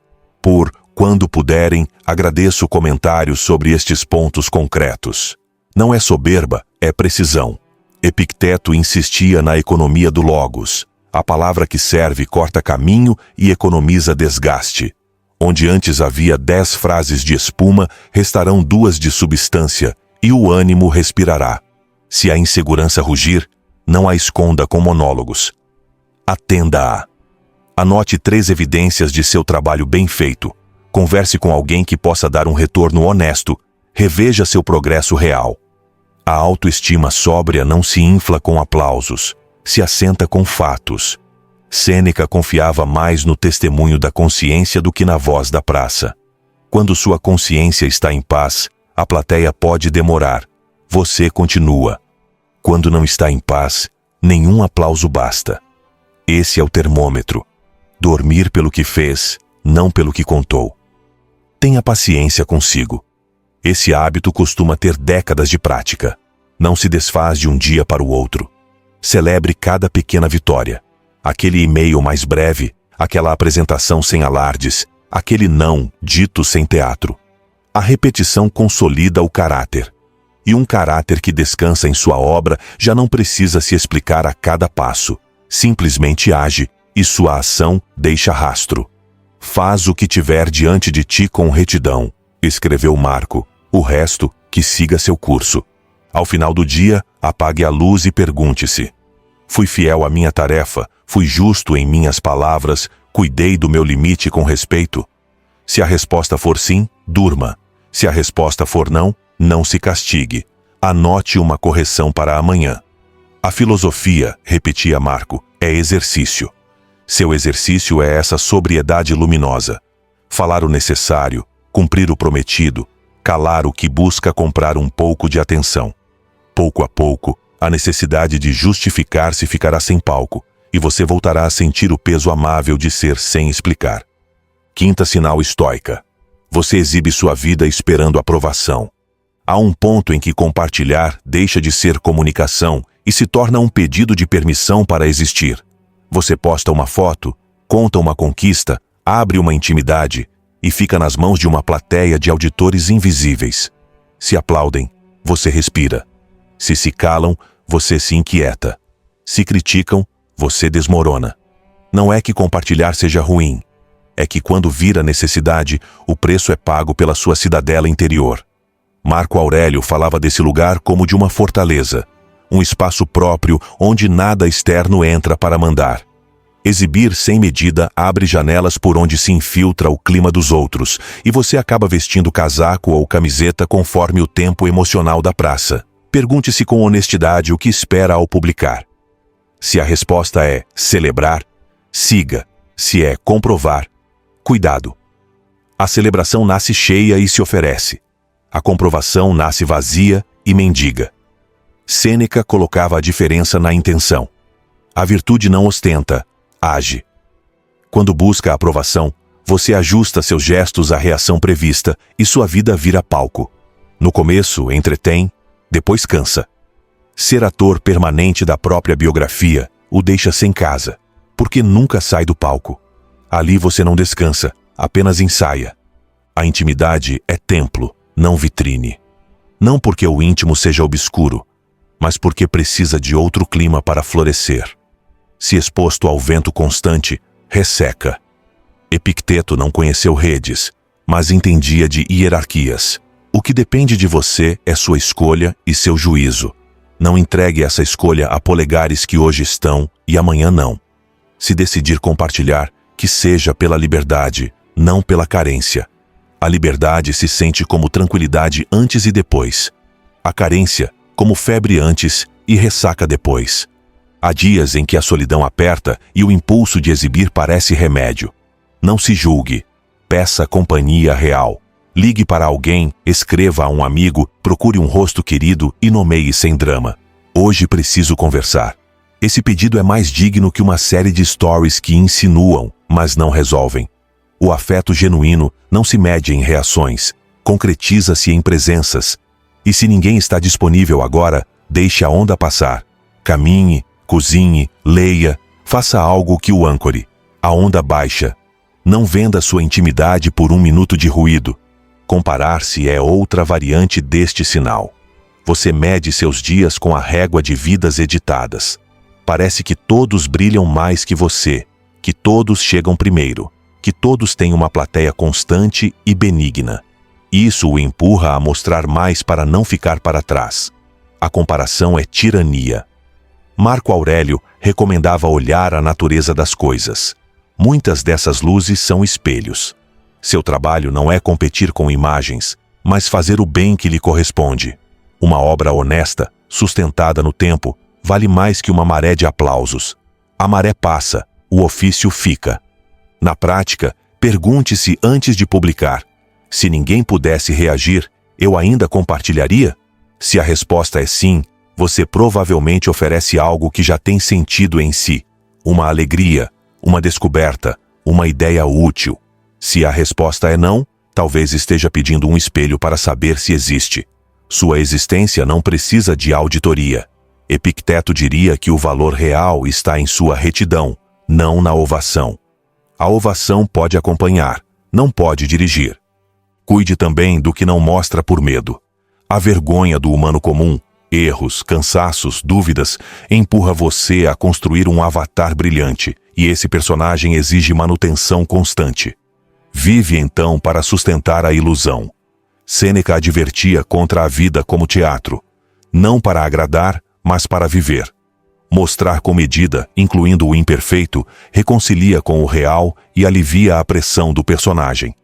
Quando puderem, agradeço comentários sobre estes pontos concretos. Não é soberba, é precisão. Epicteto insistia na economia do logos. A palavra que serve corta caminho e economiza desgaste. Onde antes havia 10 frases de espuma, restarão 2 de substância, e o ânimo respirará. Se a insegurança rugir, não a esconda com monólogos. Atenda-a. Anote 3 evidências de seu trabalho bem feito. Converse com alguém que possa dar um retorno honesto. Reveja seu progresso real. A autoestima sóbria não se infla com aplausos. Se assenta com fatos. Sêneca confiava mais no testemunho da consciência do que na voz da praça. Quando sua consciência está em paz, a plateia pode demorar. Você continua. Quando não está em paz, nenhum aplauso basta. Esse é o termômetro. Dormir pelo que fez, não pelo que contou. Tenha paciência consigo. Esse hábito costuma ter décadas de prática. Não se desfaz de um dia para o outro. Celebre cada pequena vitória. Aquele e-mail mais breve, aquela apresentação sem alardes, aquele não dito sem teatro. A repetição consolida o caráter. E um caráter que descansa em sua obra já não precisa se explicar a cada passo. Simplesmente age, e sua ação deixa rastro. Faz o que tiver diante de ti com retidão, escreveu Marco. O resto, que siga seu curso. Ao final do dia, apague a luz e pergunte-se: fui fiel à minha tarefa? Fui justo em minhas palavras? Cuidei do meu limite com respeito? Se a resposta for sim, durma. Se a resposta for não, não se castigue. Anote uma correção para amanhã. A filosofia, repetia Marco, é exercício. Seu exercício é essa sobriedade luminosa. Falar o necessário, cumprir o prometido, calar o que busca comprar um pouco de atenção. Pouco a pouco, a necessidade de justificar-se ficará sem palco, e você voltará a sentir o peso amável de ser sem explicar. Quinta sinal estoica. Você exibe sua vida esperando aprovação. Há um ponto em que compartilhar deixa de ser comunicação e se torna um pedido de permissão para existir. Você posta uma foto, conta uma conquista, abre uma intimidade e fica nas mãos de uma plateia de auditores invisíveis. Se aplaudem, você respira. Se calam, você se inquieta. Se criticam, você desmorona. Não é que compartilhar seja ruim. É que quando vir a necessidade, o preço é pago pela sua cidadela interior. Marco Aurélio falava desse lugar como de uma fortaleza, um espaço próprio onde nada externo entra para mandar. Exibir sem medida abre janelas por onde se infiltra o clima dos outros, e você acaba vestindo casaco ou camiseta conforme o tempo emocional da praça. Pergunte-se com honestidade o que espera ao publicar. Se a resposta é celebrar, siga. Se é comprovar, cuidado. A celebração nasce cheia e se oferece. A comprovação nasce vazia e mendiga. Sêneca colocava a diferença na intenção. A virtude não ostenta, age. Quando busca a aprovação, você ajusta seus gestos à reação prevista e sua vida vira palco. No começo, entretém, depois cansa. Ser ator permanente da própria biografia o deixa sem casa, porque nunca sai do palco. Ali você não descansa, apenas ensaia. A intimidade é templo, não vitrine. Não porque o íntimo seja obscuro, mas porque precisa de outro clima para florescer. Se exposto ao vento constante, resseca. Epicteto não conheceu redes, mas entendia de hierarquias. O que depende de você é sua escolha e seu juízo. Não entregue essa escolha a polegares que hoje estão e amanhã não. Se decidir compartilhar, que seja pela liberdade, não pela carência. A liberdade se sente como tranquilidade antes e depois. A carência, como febre antes e ressaca depois. Há dias em que a solidão aperta e o impulso de exibir parece remédio. Não se julgue. Peça companhia real. Ligue para alguém, escreva a um amigo, procure um rosto querido e nomeie sem drama. Hoje preciso conversar. Esse pedido é mais digno que uma série de stories que insinuam, mas não resolvem. O afeto genuíno não se mede em reações, concretiza-se em presenças. E se ninguém está disponível agora, deixe a onda passar. Caminhe, cozinhe, leia, faça algo que o âncore. A onda baixa. Não venda sua intimidade por 1 minuto de ruído. Comparar-se é outra variante deste sinal. Você mede seus dias com a régua de vidas editadas. Parece que todos brilham mais que você, que todos chegam primeiro, que todos têm uma plateia constante e benigna. Isso o empurra a mostrar mais para não ficar para trás. A comparação é tirania. Marco Aurélio recomendava olhar a natureza das coisas. Muitas dessas luzes são espelhos. Seu trabalho não é competir com imagens, mas fazer o bem que lhe corresponde. Uma obra honesta, sustentada no tempo, vale mais que uma maré de aplausos. A maré passa, o ofício fica. Na prática, pergunte-se antes de publicar: se ninguém pudesse reagir, eu ainda compartilharia? Se a resposta é sim, você provavelmente oferece algo que já tem sentido em si. Uma alegria, uma descoberta, uma ideia útil. Se a resposta é não, talvez esteja pedindo um espelho para saber se existe. Sua existência não precisa de auditoria. Epicteto diria que o valor real está em sua retidão, não na ovação. A ovação pode acompanhar, não pode dirigir. Cuide também do que não mostra por medo. A vergonha do humano comum, erros, cansaços, dúvidas, empurra você a construir um avatar brilhante, e esse personagem exige manutenção constante. Vive então para sustentar a ilusão. Sêneca advertia contra a vida como teatro, não para agradar, mas para viver. Mostrar com medida, incluindo o imperfeito, reconcilia com o real e alivia a pressão do personagem.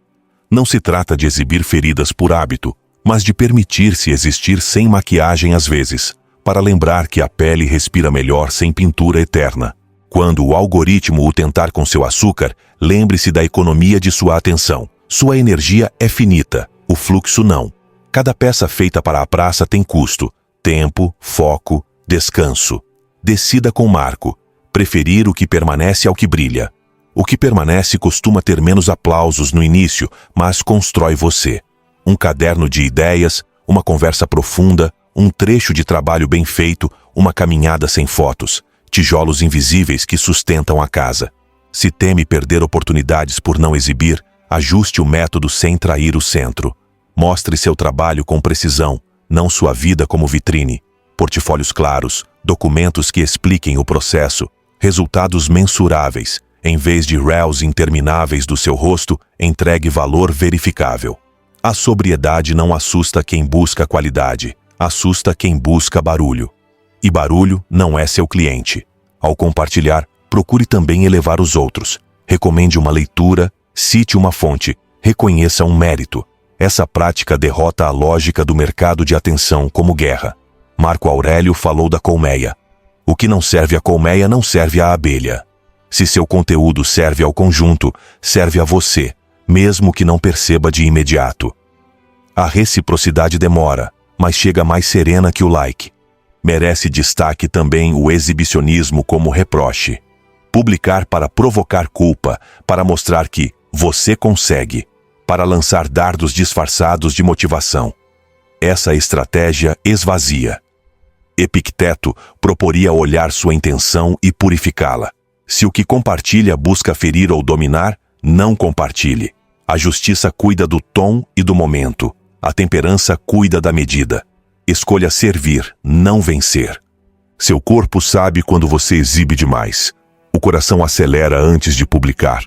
Não se trata de exibir feridas por hábito, mas de permitir-se existir sem maquiagem às vezes, para lembrar que a pele respira melhor sem pintura eterna. Quando o algoritmo o tentar com seu açúcar, lembre-se da economia de sua atenção. Sua energia é finita, o fluxo não. Cada peça feita para a praça tem custo, tempo, foco, descanso. Decida com marco, preferir o que permanece ao que brilha. O que permanece costuma ter menos aplausos no início, mas constrói você. Um caderno de ideias, uma conversa profunda, um trecho de trabalho bem feito, uma caminhada sem fotos, tijolos invisíveis que sustentam a casa. Se teme perder oportunidades por não exibir, ajuste o método sem trair o centro. Mostre seu trabalho com precisão, não sua vida como vitrine. Portfólios claros, documentos que expliquem o processo, resultados mensuráveis. Em vez de reels intermináveis do seu rosto, entregue valor verificável. A sobriedade não assusta quem busca qualidade, assusta quem busca barulho. E barulho não é seu cliente. Ao compartilhar, procure também elevar os outros. Recomende uma leitura, cite uma fonte, reconheça um mérito. Essa prática derrota a lógica do mercado de atenção como guerra. Marco Aurélio falou da colmeia. O que não serve à colmeia não serve à abelha. Se seu conteúdo serve ao conjunto, serve a você, mesmo que não perceba de imediato. A reciprocidade demora, mas chega mais serena que o like. Merece destaque também o exibicionismo como reproche. Publicar para provocar culpa, para mostrar que você consegue, para lançar dardos disfarçados de motivação. Essa estratégia esvazia. Epicteto proporia olhar sua intenção e purificá-la. Se o que compartilha busca ferir ou dominar, não compartilhe. A justiça cuida do tom e do momento. A temperança cuida da medida. Escolha servir, não vencer. Seu corpo sabe quando você exibe demais. O coração acelera antes de publicar.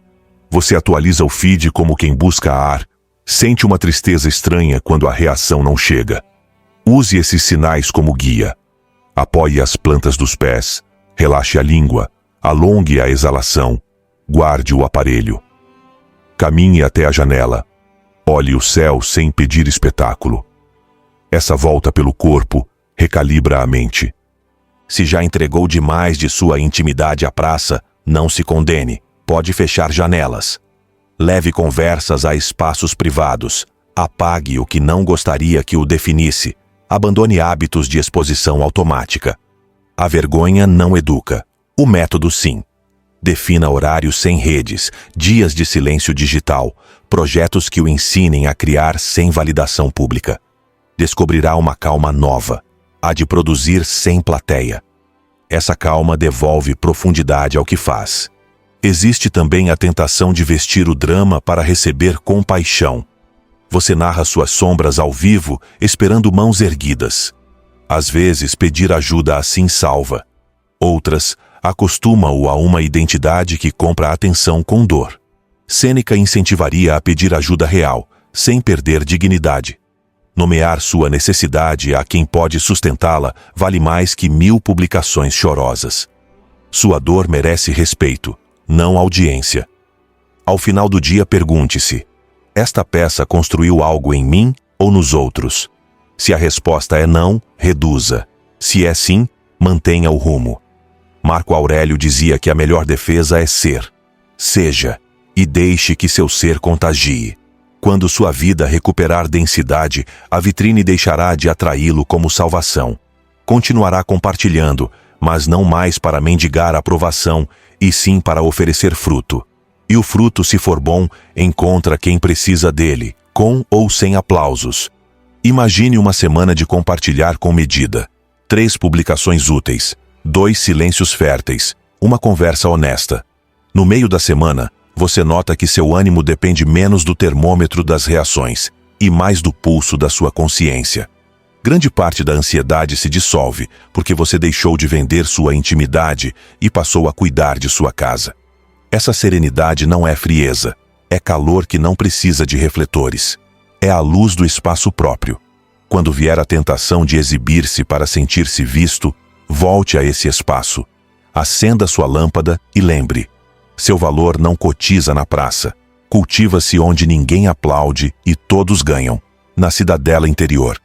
Você atualiza o feed como quem busca ar. Sente uma tristeza estranha quando a reação não chega. Use esses sinais como guia. Apoie as plantas dos pés. Relaxe a língua. Alongue a exalação. Guarde o aparelho. Caminhe até a janela. Olhe o céu sem pedir espetáculo. Essa volta pelo corpo recalibra a mente. Se já entregou demais de sua intimidade à praça, não se condene. Pode fechar janelas. Leve conversas a espaços privados. Apague o que não gostaria que o definisse. Abandone hábitos de exposição automática. A vergonha não educa. O método sim. Defina horários sem redes, dias de silêncio digital, projetos que o ensinem a criar sem validação pública. Descobrirá uma calma nova, a de produzir sem plateia. Essa calma devolve profundidade ao que faz. Existe também a tentação de vestir o drama para receber compaixão. Você narra suas sombras ao vivo, esperando mãos erguidas. Às vezes, pedir ajuda assim salva. Outras, acostuma-o a uma identidade que compra atenção com dor. Sêneca incentivaria a pedir ajuda real, sem perder dignidade. Nomear sua necessidade a quem pode sustentá-la vale mais que 1000 publicações chorosas. Sua dor merece respeito, não audiência. Ao final do dia, pergunte-se: esta peça construiu algo em mim ou nos outros? Se a resposta é não, reduza. Se é sim, mantenha o rumo. Marco Aurélio dizia que a melhor defesa é ser. Seja, e deixe que seu ser contagie. Quando sua vida recuperar densidade, a vitrine deixará de atraí-lo como salvação. Continuará compartilhando, mas não mais para mendigar aprovação, e sim para oferecer fruto. E o fruto, se for bom, encontra quem precisa dele, com ou sem aplausos. Imagine uma semana de compartilhar com medida. 3 publicações úteis, 2 silêncios férteis, uma conversa honesta. No meio da semana, você nota que seu ânimo depende menos do termômetro das reações e mais do pulso da sua consciência. Grande parte da ansiedade se dissolve porque você deixou de vender sua intimidade e passou a cuidar de sua casa. Essa serenidade não é frieza, É calor que não precisa de refletores. É a luz do espaço próprio. Quando vier a tentação de exibir-se para sentir-se visto, volte a esse espaço. Acenda sua lâmpada e lembre: seu valor não cotiza na praça. Cultiva-se onde ninguém aplaude e todos ganham, na cidadela interior.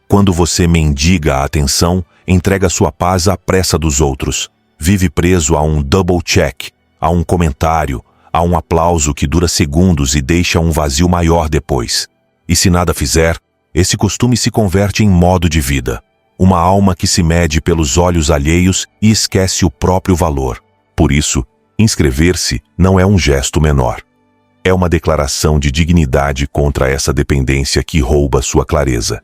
Quando você mendiga a atenção, entrega sua paz à pressa dos outros. Vive preso a um double check, a um comentário, a um aplauso que dura segundos e deixa um vazio maior depois. E se nada fizer, esse costume se converte em modo de vida. Uma alma que se mede pelos olhos alheios e esquece o próprio valor. Por isso, inscrever-se não é um gesto menor. É uma declaração de dignidade contra essa dependência que rouba sua clareza.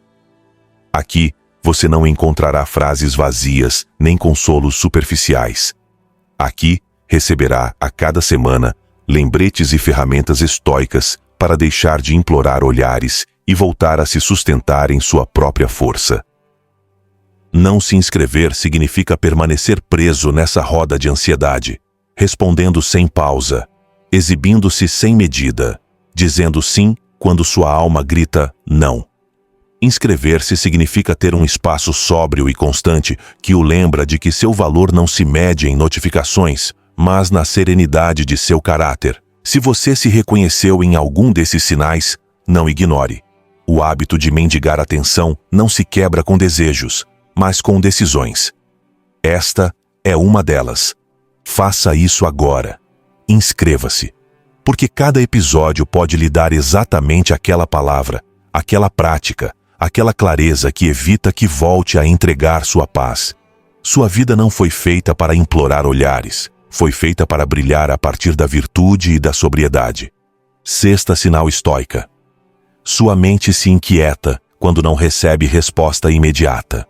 Aqui, você não encontrará frases vazias nem consolos superficiais. Aqui, receberá, a cada semana, lembretes e ferramentas estoicas para deixar de implorar olhares e voltar a se sustentar em sua própria força. Não se inscrever significa permanecer preso nessa roda de ansiedade, respondendo sem pausa, exibindo-se sem medida, dizendo sim quando sua alma grita não. Inscrever-se significa ter um espaço sóbrio e constante que o lembra de que seu valor não se mede em notificações, mas na serenidade de seu caráter. Se você se reconheceu em algum desses sinais, não ignore. O hábito de mendigar atenção não se quebra com desejos, mas com decisões. Esta é uma delas. Faça isso agora. Inscreva-se. Porque cada episódio pode lhe dar exatamente aquela palavra, aquela prática, aquela clareza que evita que volte a entregar sua paz. Sua vida não foi feita para implorar olhares. Foi feita para brilhar a partir da virtude e da sobriedade. Sexta sinal estoica. Sua mente se inquieta quando não recebe resposta imediata.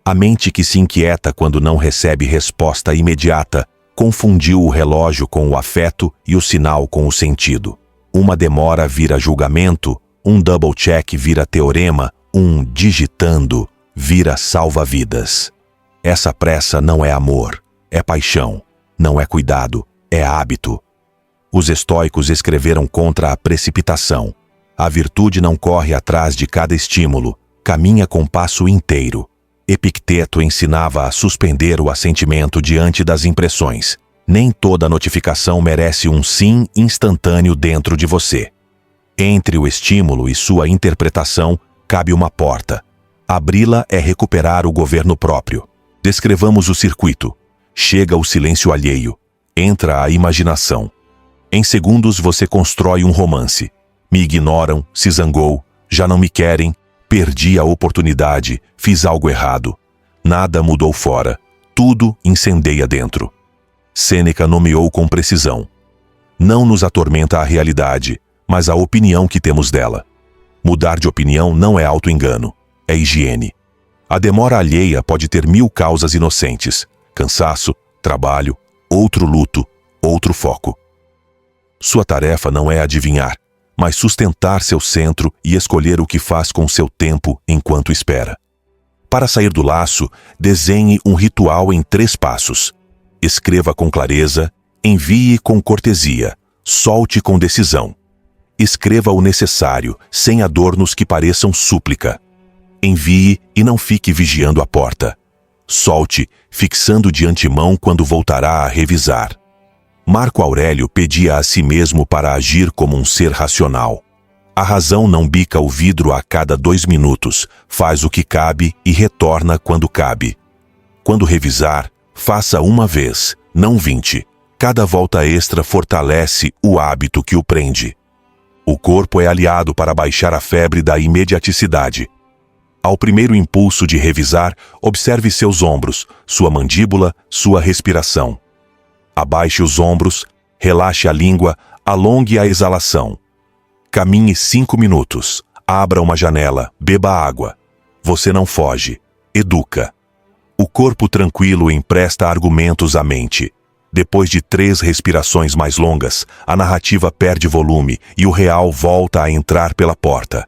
A mente que se inquieta quando não recebe resposta imediata confundiu o relógio com o afeto e o sinal com o sentido. Uma demora vira julgamento, um double check vira teorema, um digitando vira salva-vidas. Essa pressa não é amor, é paixão. Não é cuidado, é hábito. Os estoicos escreveram contra a precipitação. A virtude não corre atrás de cada estímulo, caminha com passo inteiro. Epicteto ensinava a suspender o assentimento diante das impressões. Nem toda notificação merece um sim instantâneo dentro de você. Entre o estímulo e sua interpretação, cabe uma porta. Abri-la é recuperar o governo próprio. Descrevamos o circuito. Chega o silêncio alheio. Entra a imaginação. Em segundos você constrói um romance. Me ignoram, se zangou, já não me querem, perdi a oportunidade, fiz algo errado. Nada mudou fora. Tudo incendeia dentro. Sêneca nomeou com precisão. Não nos atormenta a realidade, mas a opinião que temos dela. Mudar de opinião não é auto-engano, é higiene. A demora alheia pode ter 1000 causas inocentes. Cansaço, trabalho, outro luto, outro foco. Sua tarefa não é adivinhar, mas sustentar seu centro e escolher o que faz com seu tempo enquanto espera. Para sair do laço, desenhe um ritual em 3 passos. Escreva com clareza, envie com cortesia, solte com decisão. Escreva o necessário, sem adornos que pareçam súplica. Envie e não fique vigiando a porta. Solte, fixando de antemão quando voltará a revisar. Marco Aurélio pedia a si mesmo para agir como um ser racional. A razão não bica o vidro a cada 2 minutos, faz o que cabe e retorna quando cabe. Quando revisar, faça uma vez, não 20. Cada volta extra fortalece o hábito que o prende. O corpo é aliado para baixar a febre da imediaticidade. Ao primeiro impulso de revisar, observe seus ombros, sua mandíbula, sua respiração. Abaixe os ombros, relaxe a língua, alongue a exalação. Caminhe 5 minutos, abra uma janela, beba água. Você não foge, educa. O corpo tranquilo empresta argumentos à mente. Depois de 3 respirações mais longas, a narrativa perde volume e o real volta a entrar pela porta.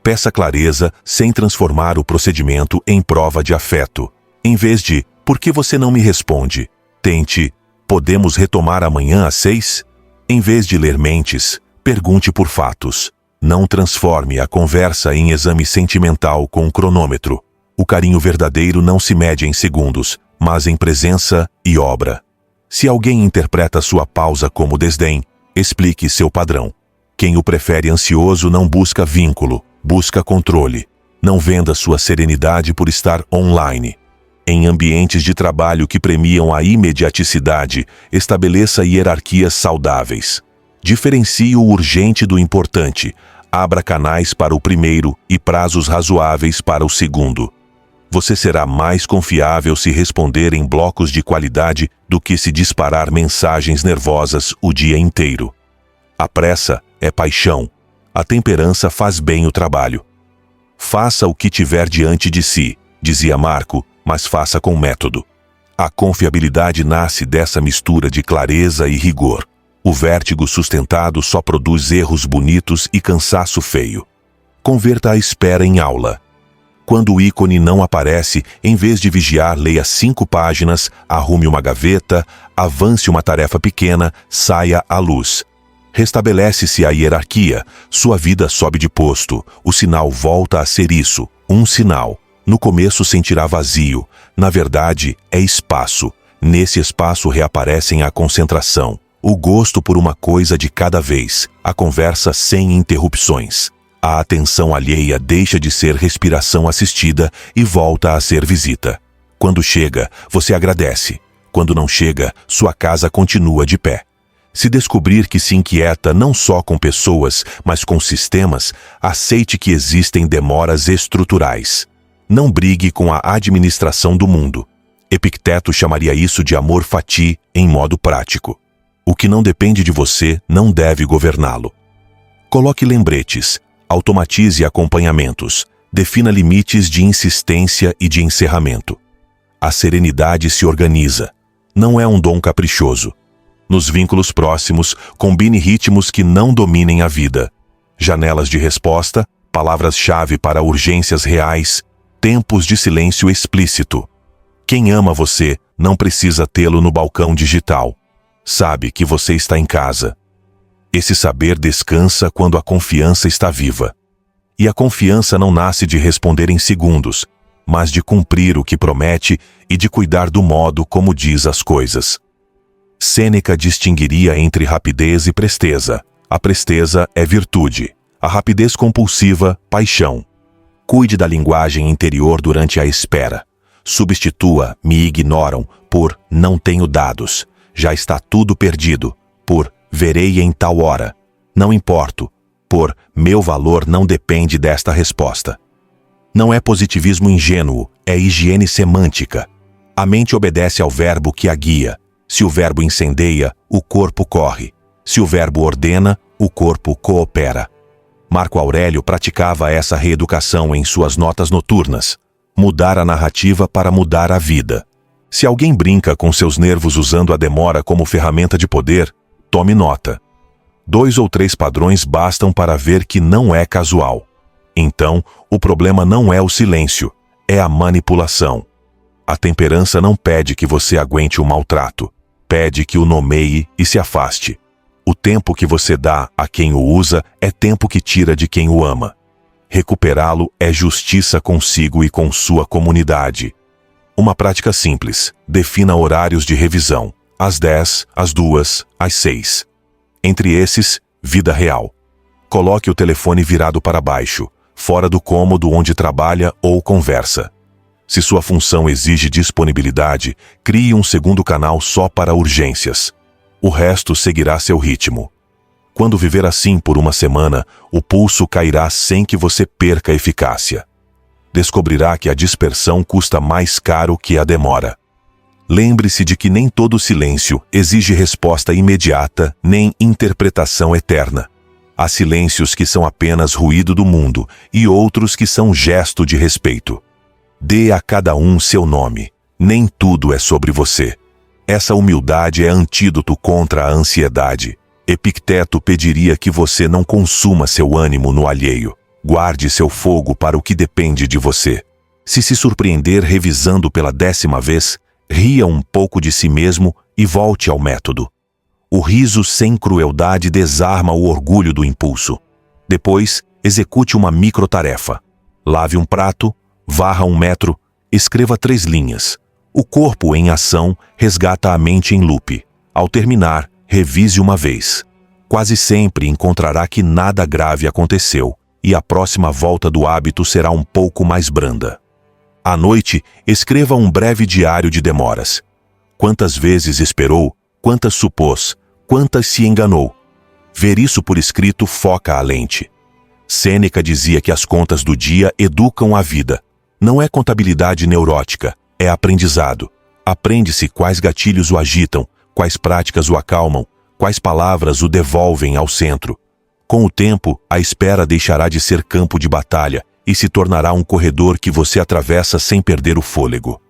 Peça clareza sem transformar o procedimento em prova de afeto. Em vez de, por que você não me responde? Tente, podemos retomar amanhã às 6? Em vez de ler mentes, pergunte por fatos. Não transforme a conversa em exame sentimental com um cronômetro. O carinho verdadeiro não se mede em segundos, mas em presença e obra. Se alguém interpreta sua pausa como desdém, explique seu padrão. Quem o prefere ansioso não busca vínculo, busca controle. Não venda sua serenidade por estar online. Em ambientes de trabalho que premiam a imediaticidade, estabeleça hierarquias saudáveis. Diferencie o urgente do importante. Abra canais para o primeiro e prazos razoáveis para o segundo. Você será mais confiável se responder em blocos de qualidade do que se disparar mensagens nervosas o dia inteiro. A pressa é paixão. A temperança faz bem o trabalho. Faça o que tiver diante de si, dizia Marco, mas faça com método. A confiabilidade nasce dessa mistura de clareza e rigor. O vértigo sustentado só produz erros bonitos e cansaço feio. Converta a espera em aula. Quando o ícone não aparece, em vez de vigiar, leia 5 páginas, arrume uma gaveta, avance uma tarefa pequena, saia à luz. Restabelece-se a hierarquia, sua vida sobe de posto, o sinal volta a ser isso, um sinal. No começo sentirá vazio, na verdade é espaço. Nesse espaço reaparecem a concentração, o gosto por uma coisa de cada vez, a conversa sem interrupções. A atenção alheia deixa de ser respiração assistida e volta a ser visita. Quando chega, você agradece. Quando não chega, sua casa continua de pé. Se descobrir que se inquieta não só com pessoas, mas com sistemas, aceite que existem demoras estruturais. Não brigue com a administração do mundo. Epicteto chamaria isso de amor fati em modo prático. O que não depende de você não deve governá-lo. Coloque lembretes, automatize acompanhamentos, defina limites de insistência e de encerramento. A serenidade se organiza. Não é um dom caprichoso. Nos vínculos próximos, combine ritmos que não dominem a vida. Janelas de resposta, palavras-chave para urgências reais, tempos de silêncio explícito. Quem ama você não precisa tê-lo no balcão digital. Sabe que você está em casa. Esse saber descansa quando a confiança está viva. E a confiança não nasce de responder em segundos, mas de cumprir o que promete e de cuidar do modo como diz as coisas. Sêneca distinguiria entre rapidez e presteza. A presteza é virtude. A rapidez compulsiva, paixão. Cuide da linguagem interior durante a espera. Substitua "me ignoram" por "não tenho dados". Já está tudo perdido, por "verei em tal hora". Não importo, por "meu valor não depende desta resposta". Não é positivismo ingênuo, é higiene semântica. A mente obedece ao verbo que a guia. Se o verbo incendeia, o corpo corre. Se o verbo ordena, o corpo coopera. Marco Aurélio praticava essa reeducação em suas notas noturnas. Mudar a narrativa para mudar a vida. Se alguém brinca com seus nervos usando a demora como ferramenta de poder, tome nota. 2 ou 3 padrões bastam para ver que não é casual. Então, o problema não é o silêncio, é a manipulação. A temperança não pede que você aguente o maltrato. Pede que o nomeie e se afaste. O tempo que você dá a quem o usa é tempo que tira de quem o ama. Recuperá-lo é justiça consigo e com sua comunidade. Uma prática simples. Defina horários de revisão. Às 10, às 2, às 6. Entre esses, vida real. Coloque o telefone virado para baixo, fora do cômodo onde trabalha ou conversa. Se sua função exige disponibilidade, crie um segundo canal só para urgências. O resto seguirá seu ritmo. Quando viver assim por uma semana, o pulso cairá sem que você perca a eficácia. Descobrirá que a dispersão custa mais caro que a demora. Lembre-se de que nem todo silêncio exige resposta imediata nem interpretação eterna. Há silêncios que são apenas ruído do mundo e outros que são gesto de respeito. Dê a cada um seu nome. Nem tudo é sobre você. Essa humildade é antídoto contra a ansiedade. Epicteto pediria que você não consuma seu ânimo no alheio. Guarde seu fogo para o que depende de você. Se se surpreender revisando pela 10ª vez, ria um pouco de si mesmo e volte ao método. O riso sem crueldade desarma o orgulho do impulso. Depois, execute uma microtarefa. Lave um prato, varra 1 metro, escreva 3 linhas. O corpo em ação resgata a mente em loop. Ao terminar, revise uma vez. Quase sempre encontrará que nada grave aconteceu e a próxima volta do hábito será um pouco mais branda. À noite, escreva um breve diário de demoras. Quantas vezes esperou, quantas supôs, quantas se enganou. Ver isso por escrito foca a lente. Sêneca dizia que as contas do dia educam a vida. Não é contabilidade neurótica, é aprendizado. Aprende-se quais gatilhos o agitam, quais práticas o acalmam, quais palavras o devolvem ao centro. Com o tempo, a espera deixará de ser campo de batalha e se tornará um corredor que você atravessa sem perder o fôlego.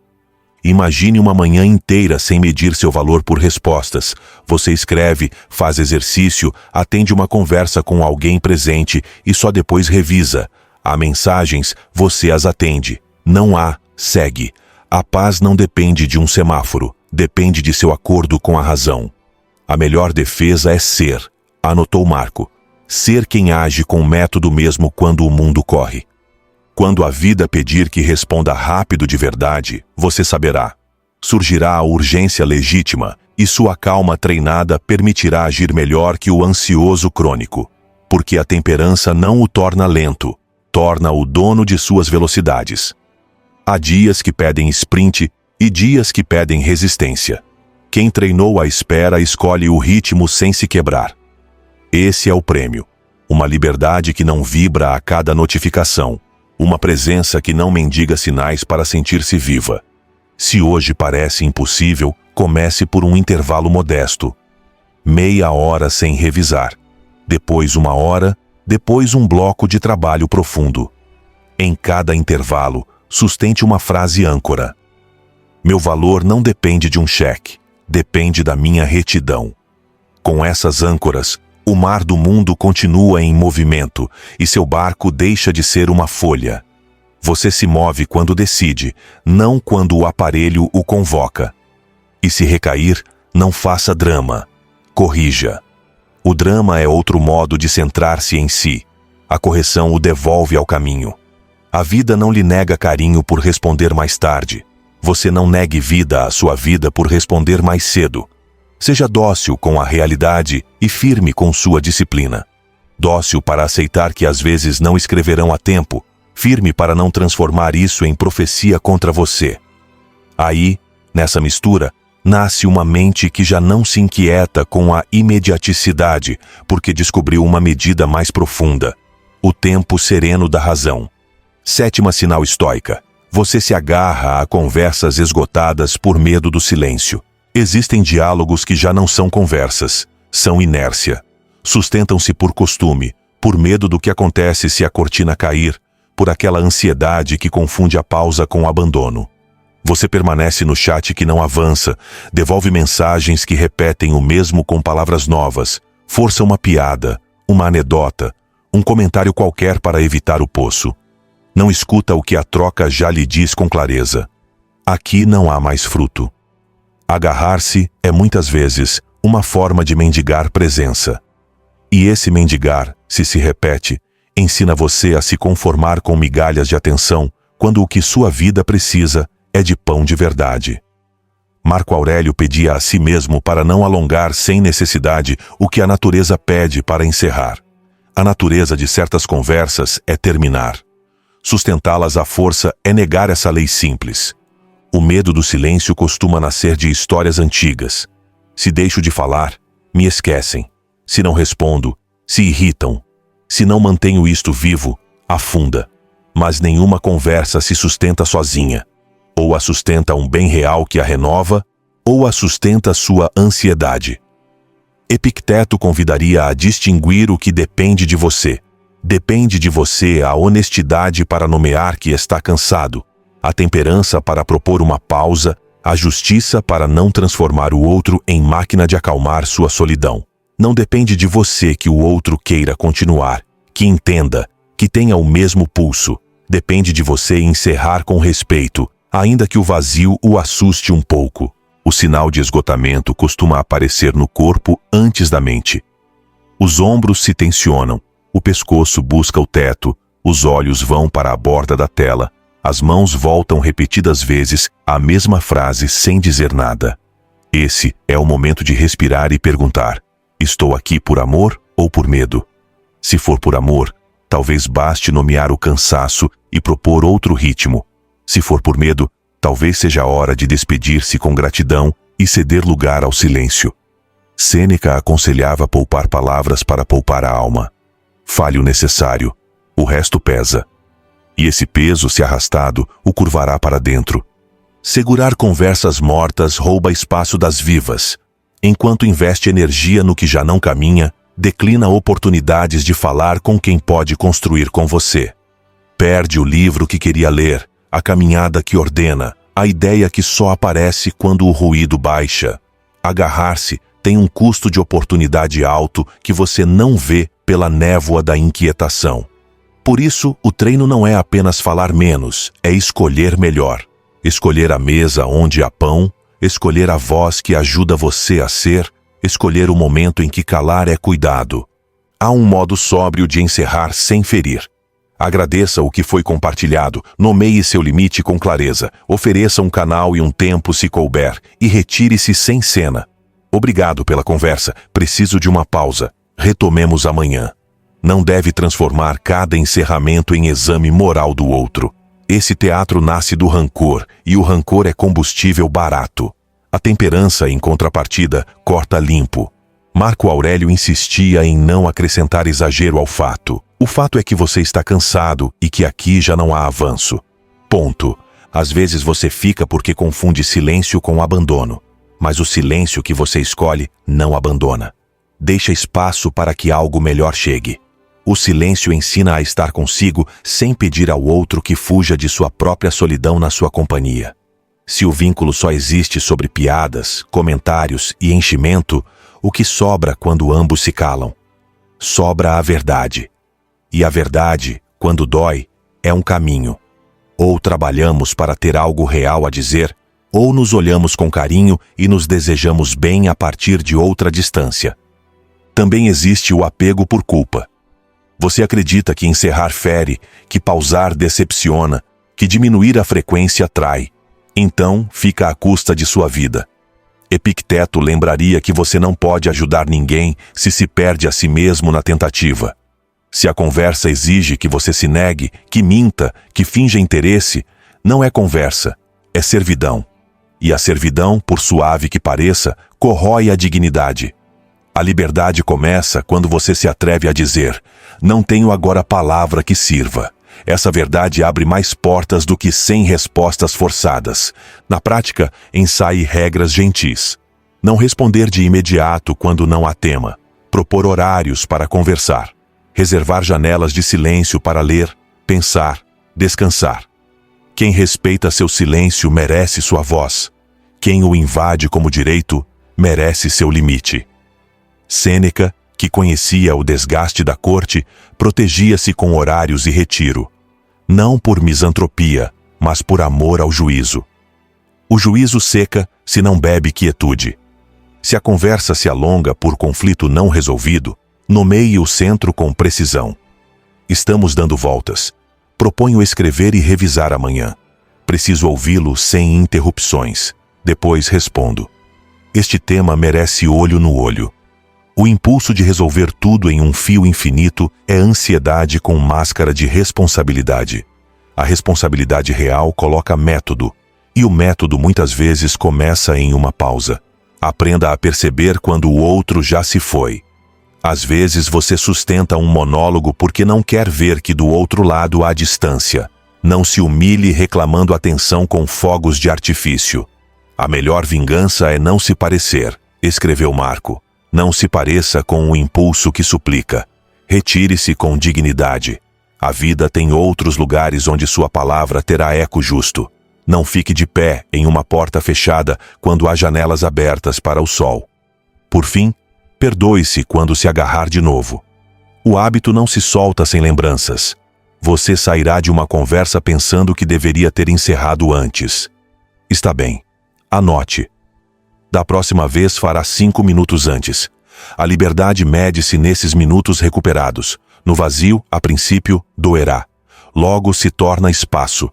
Imagine uma manhã inteira sem medir seu valor por respostas. Você escreve, faz exercício, atende uma conversa com alguém presente e só depois revisa. Há mensagens, você as atende. Não há, segue. A paz não depende de um semáforo, depende de seu acordo com a razão. A melhor defesa é ser, anotou Marco. Ser quem age com método mesmo quando o mundo corre. Quando a vida pedir que responda rápido de verdade, você saberá. Surgirá a urgência legítima e sua calma treinada permitirá agir melhor que o ansioso crônico. Porque a temperança não o torna lento, torna o dono de suas velocidades. Há dias que pedem sprint e dias que pedem resistência. Quem treinou a espera escolhe o ritmo sem se quebrar. Esse é o prêmio. Uma liberdade que não vibra a cada notificação. Uma presença que não mendiga sinais para sentir-se viva. Se hoje parece impossível, comece por um intervalo modesto. Meia hora sem revisar. Depois 1 hora, depois um bloco de trabalho profundo. Em cada intervalo, sustente uma frase âncora. Meu valor não depende de um cheque, depende da minha retidão. Com essas âncoras, o mar do mundo continua em movimento e seu barco deixa de ser uma folha. Você se move quando decide, não quando o aparelho o convoca. E se recair, não faça drama. Corrija. O drama é outro modo de centrar-se em si. A correção o devolve ao caminho. A vida não lhe nega carinho por responder mais tarde. Você não negue vida à sua vida por responder mais cedo. Seja dócil com a realidade e firme com sua disciplina. Dócil para aceitar que às vezes não escreverão a tempo, firme para não transformar isso em profecia contra você. Aí, nessa mistura, nasce uma mente que já não se inquieta com a imediaticidade, porque descobriu uma medida mais profunda, o tempo sereno da razão. 7ª sinal estoica. Você se agarra a conversas esgotadas por medo do silêncio. Existem diálogos que já não são conversas, são inércia. Sustentam-se por costume, por medo do que acontece se a cortina cair, por aquela ansiedade que confunde a pausa com o abandono. Você permanece no chat que não avança, devolve mensagens que repetem o mesmo com palavras novas, força uma piada, uma anedota, um comentário qualquer para evitar o poço. Não escuta o que a troca já lhe diz com clareza. Aqui não há mais fruto. Agarrar-se é muitas vezes uma forma de mendigar presença. E esse mendigar, se repete, ensina você a se conformar com migalhas de atenção quando o que sua vida precisa é de pão de verdade. Marco Aurélio pedia a si mesmo para não alongar sem necessidade o que a natureza pede para encerrar. A natureza de certas conversas é terminar. Sustentá-las à força é negar essa lei simples. O medo do silêncio costuma nascer de histórias antigas. Se deixo de falar, me esquecem. Se não respondo, se irritam. Se não mantenho isto vivo, afunda. Mas nenhuma conversa se sustenta sozinha. Ou a sustenta um bem real que a renova, ou a sustenta sua ansiedade. Epicteto convidaria a distinguir o que depende de você. Depende de você a honestidade para nomear que está cansado, a temperança para propor uma pausa, a justiça para não transformar o outro em máquina de acalmar sua solidão. Não depende de você que o outro queira continuar, que entenda, que tenha o mesmo pulso. Depende de você encerrar com respeito, ainda que o vazio o assuste um pouco. O sinal de esgotamento costuma aparecer no corpo antes da mente. Os ombros se tensionam, o pescoço busca o teto, os olhos vão para a borda da tela, as mãos voltam repetidas vezes a mesma frase sem dizer nada. Esse é o momento de respirar e perguntar: estou aqui por amor ou por medo? Se for por amor, talvez baste nomear o cansaço e propor outro ritmo. Se for por medo, talvez seja a hora de despedir-se com gratidão e ceder lugar ao silêncio. Sêneca aconselhava poupar palavras para poupar a alma. Fale o necessário, o resto pesa. E esse peso, se arrastado, o curvará para dentro. Segurar conversas mortas rouba espaço das vivas. Enquanto investe energia no que já não caminha, declina oportunidades de falar com quem pode construir com você. Perde o livro que queria ler, a caminhada que ordena, a ideia que só aparece quando o ruído baixa. Agarrar-se tem um custo de oportunidade alto que você não vê pela névoa da inquietação. Por isso, o treino não é apenas falar menos, é escolher melhor. Escolher a mesa onde há pão, escolher a voz que ajuda você a ser, escolher o momento em que calar é cuidado. Há um modo sóbrio de encerrar sem ferir. Agradeça o que foi compartilhado, nomeie seu limite com clareza, ofereça um canal e um tempo se couber, e retire-se sem cena. Obrigado pela conversa, preciso de uma pausa. Retomemos amanhã. Não deve transformar cada encerramento em exame moral do outro. Esse teatro nasce do rancor, e o rancor é combustível barato. A temperança, em contrapartida, corta limpo. Marco Aurélio insistia em não acrescentar exagero ao fato. O fato é que você está cansado e que aqui já não há avanço. Ponto. Às vezes você fica porque confunde silêncio com abandono. Mas o silêncio que você escolhe não abandona. Deixa espaço para que algo melhor chegue. O silêncio ensina a estar consigo sem pedir ao outro que fuja de sua própria solidão na sua companhia. Se o vínculo só existe sobre piadas, comentários e enchimento, o que sobra quando ambos se calam? Sobra a verdade. E a verdade, quando dói, é um caminho. Ou trabalhamos para ter algo real a dizer, ou nos olhamos com carinho e nos desejamos bem a partir de outra distância. Também existe o apego por culpa. Você acredita que encerrar fere, que pausar decepciona, que diminuir a frequência trai. Então, fica à custa de sua vida. Epicteto lembraria que você não pode ajudar ninguém se perde a si mesmo na tentativa. Se a conversa exige que você se negue, que minta, que finja interesse, não é conversa, é servidão. E a servidão, por suave que pareça, corrói a dignidade. A liberdade começa quando você se atreve a dizer: não tenho agora palavra que sirva. Essa verdade abre mais portas do que 100 respostas forçadas. Na prática, ensaie regras gentis. Não responder de imediato quando não há tema. Propor horários para conversar. Reservar janelas de silêncio para ler, pensar, descansar. Quem respeita seu silêncio merece sua voz. Quem o invade como direito, merece seu limite. Sêneca, que conhecia o desgaste da corte, protegia-se com horários e retiro. Não por misantropia, mas por amor ao juízo. O juízo seca se não bebe quietude. Se a conversa se alonga por conflito não resolvido, nomeie o centro com precisão. Estamos dando voltas. Proponho escrever e revisar amanhã. Preciso ouvi-lo sem interrupções. Depois respondo. Este tema merece olho no olho. O impulso de resolver tudo em um fio infinito é ansiedade com máscara de responsabilidade. A responsabilidade real coloca método, e o método muitas vezes começa em uma pausa. Aprenda a perceber quando o outro já se foi. Às vezes você sustenta um monólogo porque não quer ver que do outro lado há distância. Não se humilhe reclamando atenção com fogos de artifício. A melhor vingança é não se parecer, escreveu Marco. Não se pareça com o impulso que suplica. Retire-se com dignidade. A vida tem outros lugares onde sua palavra terá eco justo. Não fique de pé em uma porta fechada quando há janelas abertas para o sol. Por fim, perdoe-se quando se agarrar de novo. O hábito não se solta sem lembranças. Você sairá de uma conversa pensando que deveria ter encerrado antes. Está bem. Anote. Da próxima vez fará 5 minutos antes. A liberdade mede-se nesses minutos recuperados. No vazio, a princípio, doerá. Logo se torna espaço.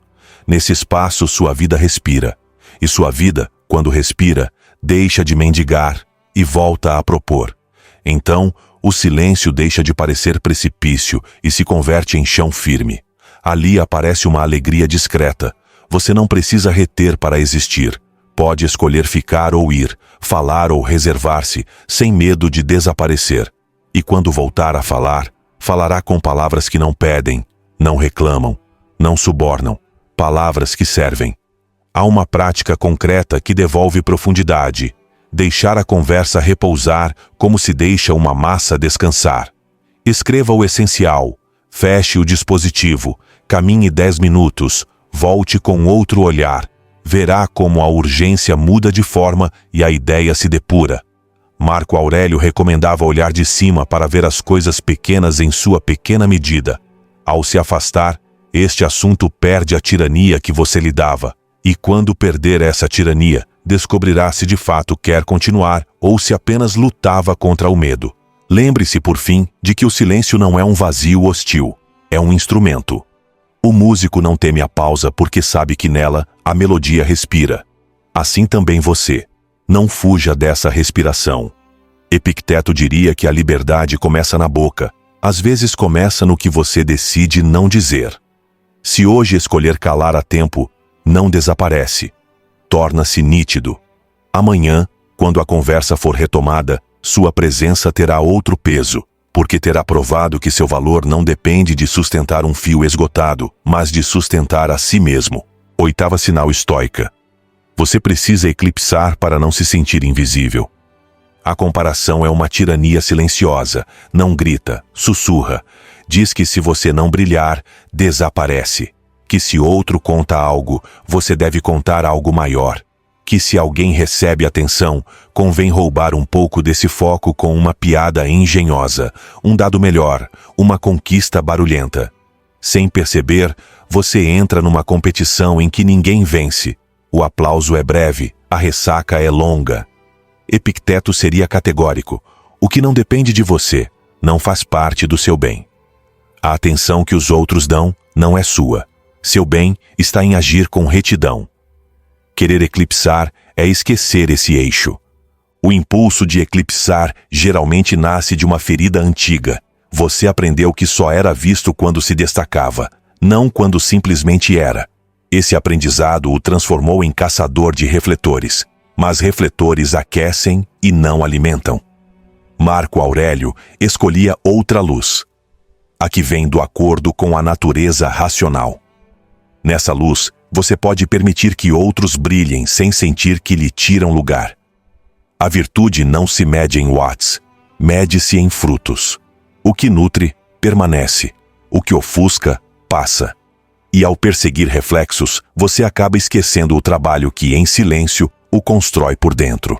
Nesse espaço sua vida respira. E sua vida, quando respira, deixa de mendigar e volta a propor. Então, o silêncio deixa de parecer precipício e se converte em chão firme. Ali aparece uma alegria discreta. Você não precisa reter para existir. Pode escolher ficar ou ir, falar ou reservar-se, sem medo de desaparecer. E quando voltar a falar, falará com palavras que não pedem, não reclamam, não subornam, palavras que servem. Há uma prática concreta que devolve profundidade. Deixar a conversa repousar como se deixa uma massa descansar. Escreva o essencial, feche o dispositivo, caminhe 10 minutos, volte com outro olhar. Verá como a urgência muda de forma e a ideia se depura. Marco Aurélio recomendava olhar de cima para ver as coisas pequenas em sua pequena medida. Ao se afastar, este assunto perde a tirania que você lhe dava. E quando perder essa tirania, descobrirá se de fato quer continuar ou se apenas lutava contra o medo. Lembre-se, por fim, de que o silêncio não é um vazio hostil, é um instrumento. O músico não teme a pausa porque sabe que nela a melodia respira. Assim também você. Não fuja dessa respiração. Epicteto diria que a liberdade começa na boca. Às vezes começa no que você decide não dizer. Se hoje escolher calar a tempo, não desaparece. Torna-se nítido. Amanhã, quando a conversa for retomada, sua presença terá outro peso, porque terá provado que seu valor não depende de sustentar um fio esgotado, mas de sustentar a si mesmo. 8ª sinal estoica. Você precisa eclipsar para não se sentir invisível. A comparação é uma tirania silenciosa, não grita, sussurra. Diz que se você não brilhar, desaparece. Que se outro conta algo, você deve contar algo maior. Que se alguém recebe atenção, convém roubar um pouco desse foco com uma piada engenhosa, um dado melhor, uma conquista barulhenta. Sem perceber, você entra numa competição em que ninguém vence. O aplauso é breve, a ressaca é longa. Epicteto seria categórico. O que não depende de você, não faz parte do seu bem. A atenção que os outros dão não é sua. Seu bem está em agir com retidão. Querer eclipsar é esquecer esse eixo. O impulso de eclipsar geralmente nasce de uma ferida antiga. Você aprendeu que só era visto quando se destacava, não quando simplesmente era. Esse aprendizado o transformou em caçador de refletores, mas refletores aquecem e não alimentam. Marco Aurélio escolhia outra luz, a que vem do acordo com a natureza racional. Nessa luz, você pode permitir que outros brilhem sem sentir que lhe tiram lugar. A virtude não se mede em watts, mede-se em frutos. O que nutre, permanece. O que ofusca, passa. E ao perseguir reflexos, você acaba esquecendo o trabalho que, em silêncio, o constrói por dentro.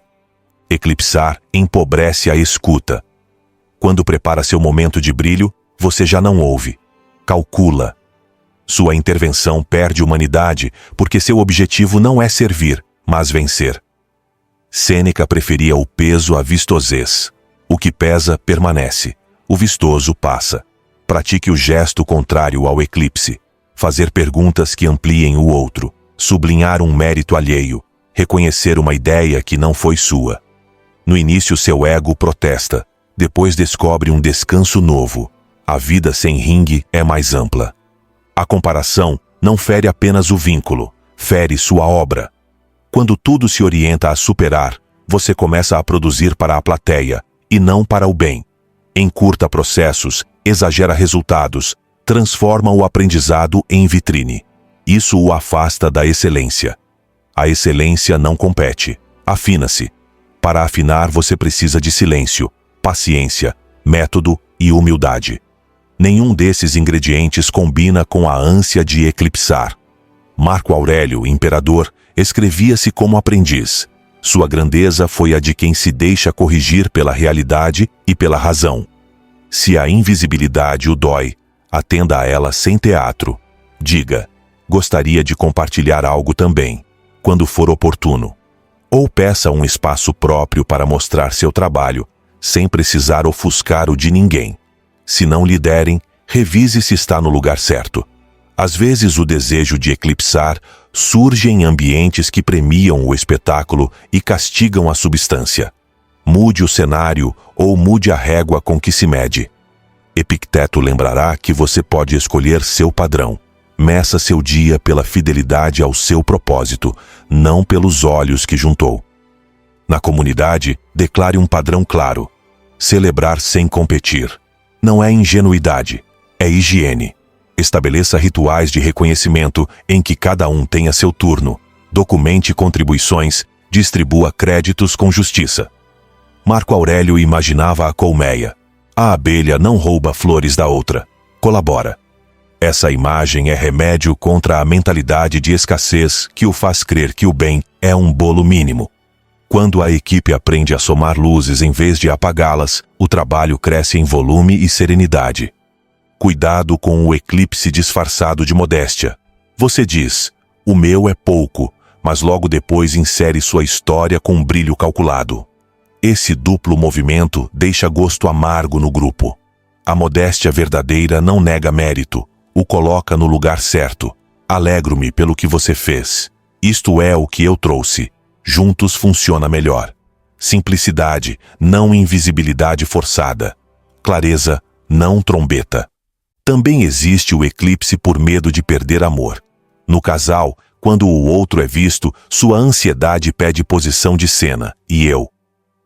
Eclipsar empobrece a escuta. Quando prepara seu momento de brilho, você já não ouve, calcula. Sua intervenção perde humanidade porque seu objetivo não é servir, mas vencer. Sêneca preferia o peso à vistosez. O que pesa, permanece. O vistoso passa. Pratique o gesto contrário ao eclipse. Fazer perguntas que ampliem o outro. Sublinhar um mérito alheio. Reconhecer uma ideia que não foi sua. No início seu ego protesta. Depois descobre um descanso novo. A vida sem ringue é mais ampla. A comparação não fere apenas o vínculo, fere sua obra. Quando tudo se orienta a superar, você começa a produzir para a plateia, e não para o bem. Encurta processos, exagera resultados, transforma o aprendizado em vitrine. Isso o afasta da excelência. A excelência não compete, afina-se. Para afinar você precisa de silêncio, paciência, método e humildade. Nenhum desses ingredientes combina com a ânsia de eclipsar. Marco Aurélio, imperador, escrevia-se como aprendiz. Sua grandeza foi a de quem se deixa corrigir pela realidade e pela razão. Se a invisibilidade o dói, atenda a ela sem teatro. Diga, gostaria de compartilhar algo também, quando for oportuno. Ou peça um espaço próprio para mostrar seu trabalho, sem precisar ofuscar o de ninguém. Se não lhe derem, revise se está no lugar certo. Às vezes o desejo de eclipsar surge em ambientes que premiam o espetáculo e castigam a substância. Mude o cenário ou mude a régua com que se mede. Epicteto lembrará que você pode escolher seu padrão. Meça seu dia pela fidelidade ao seu propósito, não pelos olhos que juntou. Na comunidade, declare um padrão claro. Celebrar sem competir. Não é ingenuidade, é higiene. Estabeleça rituais de reconhecimento em que cada um tenha seu turno. Documente contribuições, distribua créditos com justiça. Marco Aurélio imaginava a colmeia. A abelha não rouba flores da outra, colabora. Essa imagem é remédio contra a mentalidade de escassez que o faz crer que o bem é um bolo mínimo. Quando a equipe aprende a somar luzes em vez de apagá-las, o trabalho cresce em volume e serenidade. Cuidado com o eclipse disfarçado de modéstia. Você diz, o meu é pouco, mas logo depois insere sua história com um brilho calculado. Esse duplo movimento deixa gosto amargo no grupo. A modéstia verdadeira não nega mérito, o coloca no lugar certo. Alegro-me pelo que você fez. Isto é o que eu trouxe. Juntos funciona melhor. Simplicidade, não invisibilidade forçada. Clareza, não trombeta. Também existe o eclipse por medo de perder amor. No casal, quando o outro é visto, sua ansiedade pede posição de cena, e eu.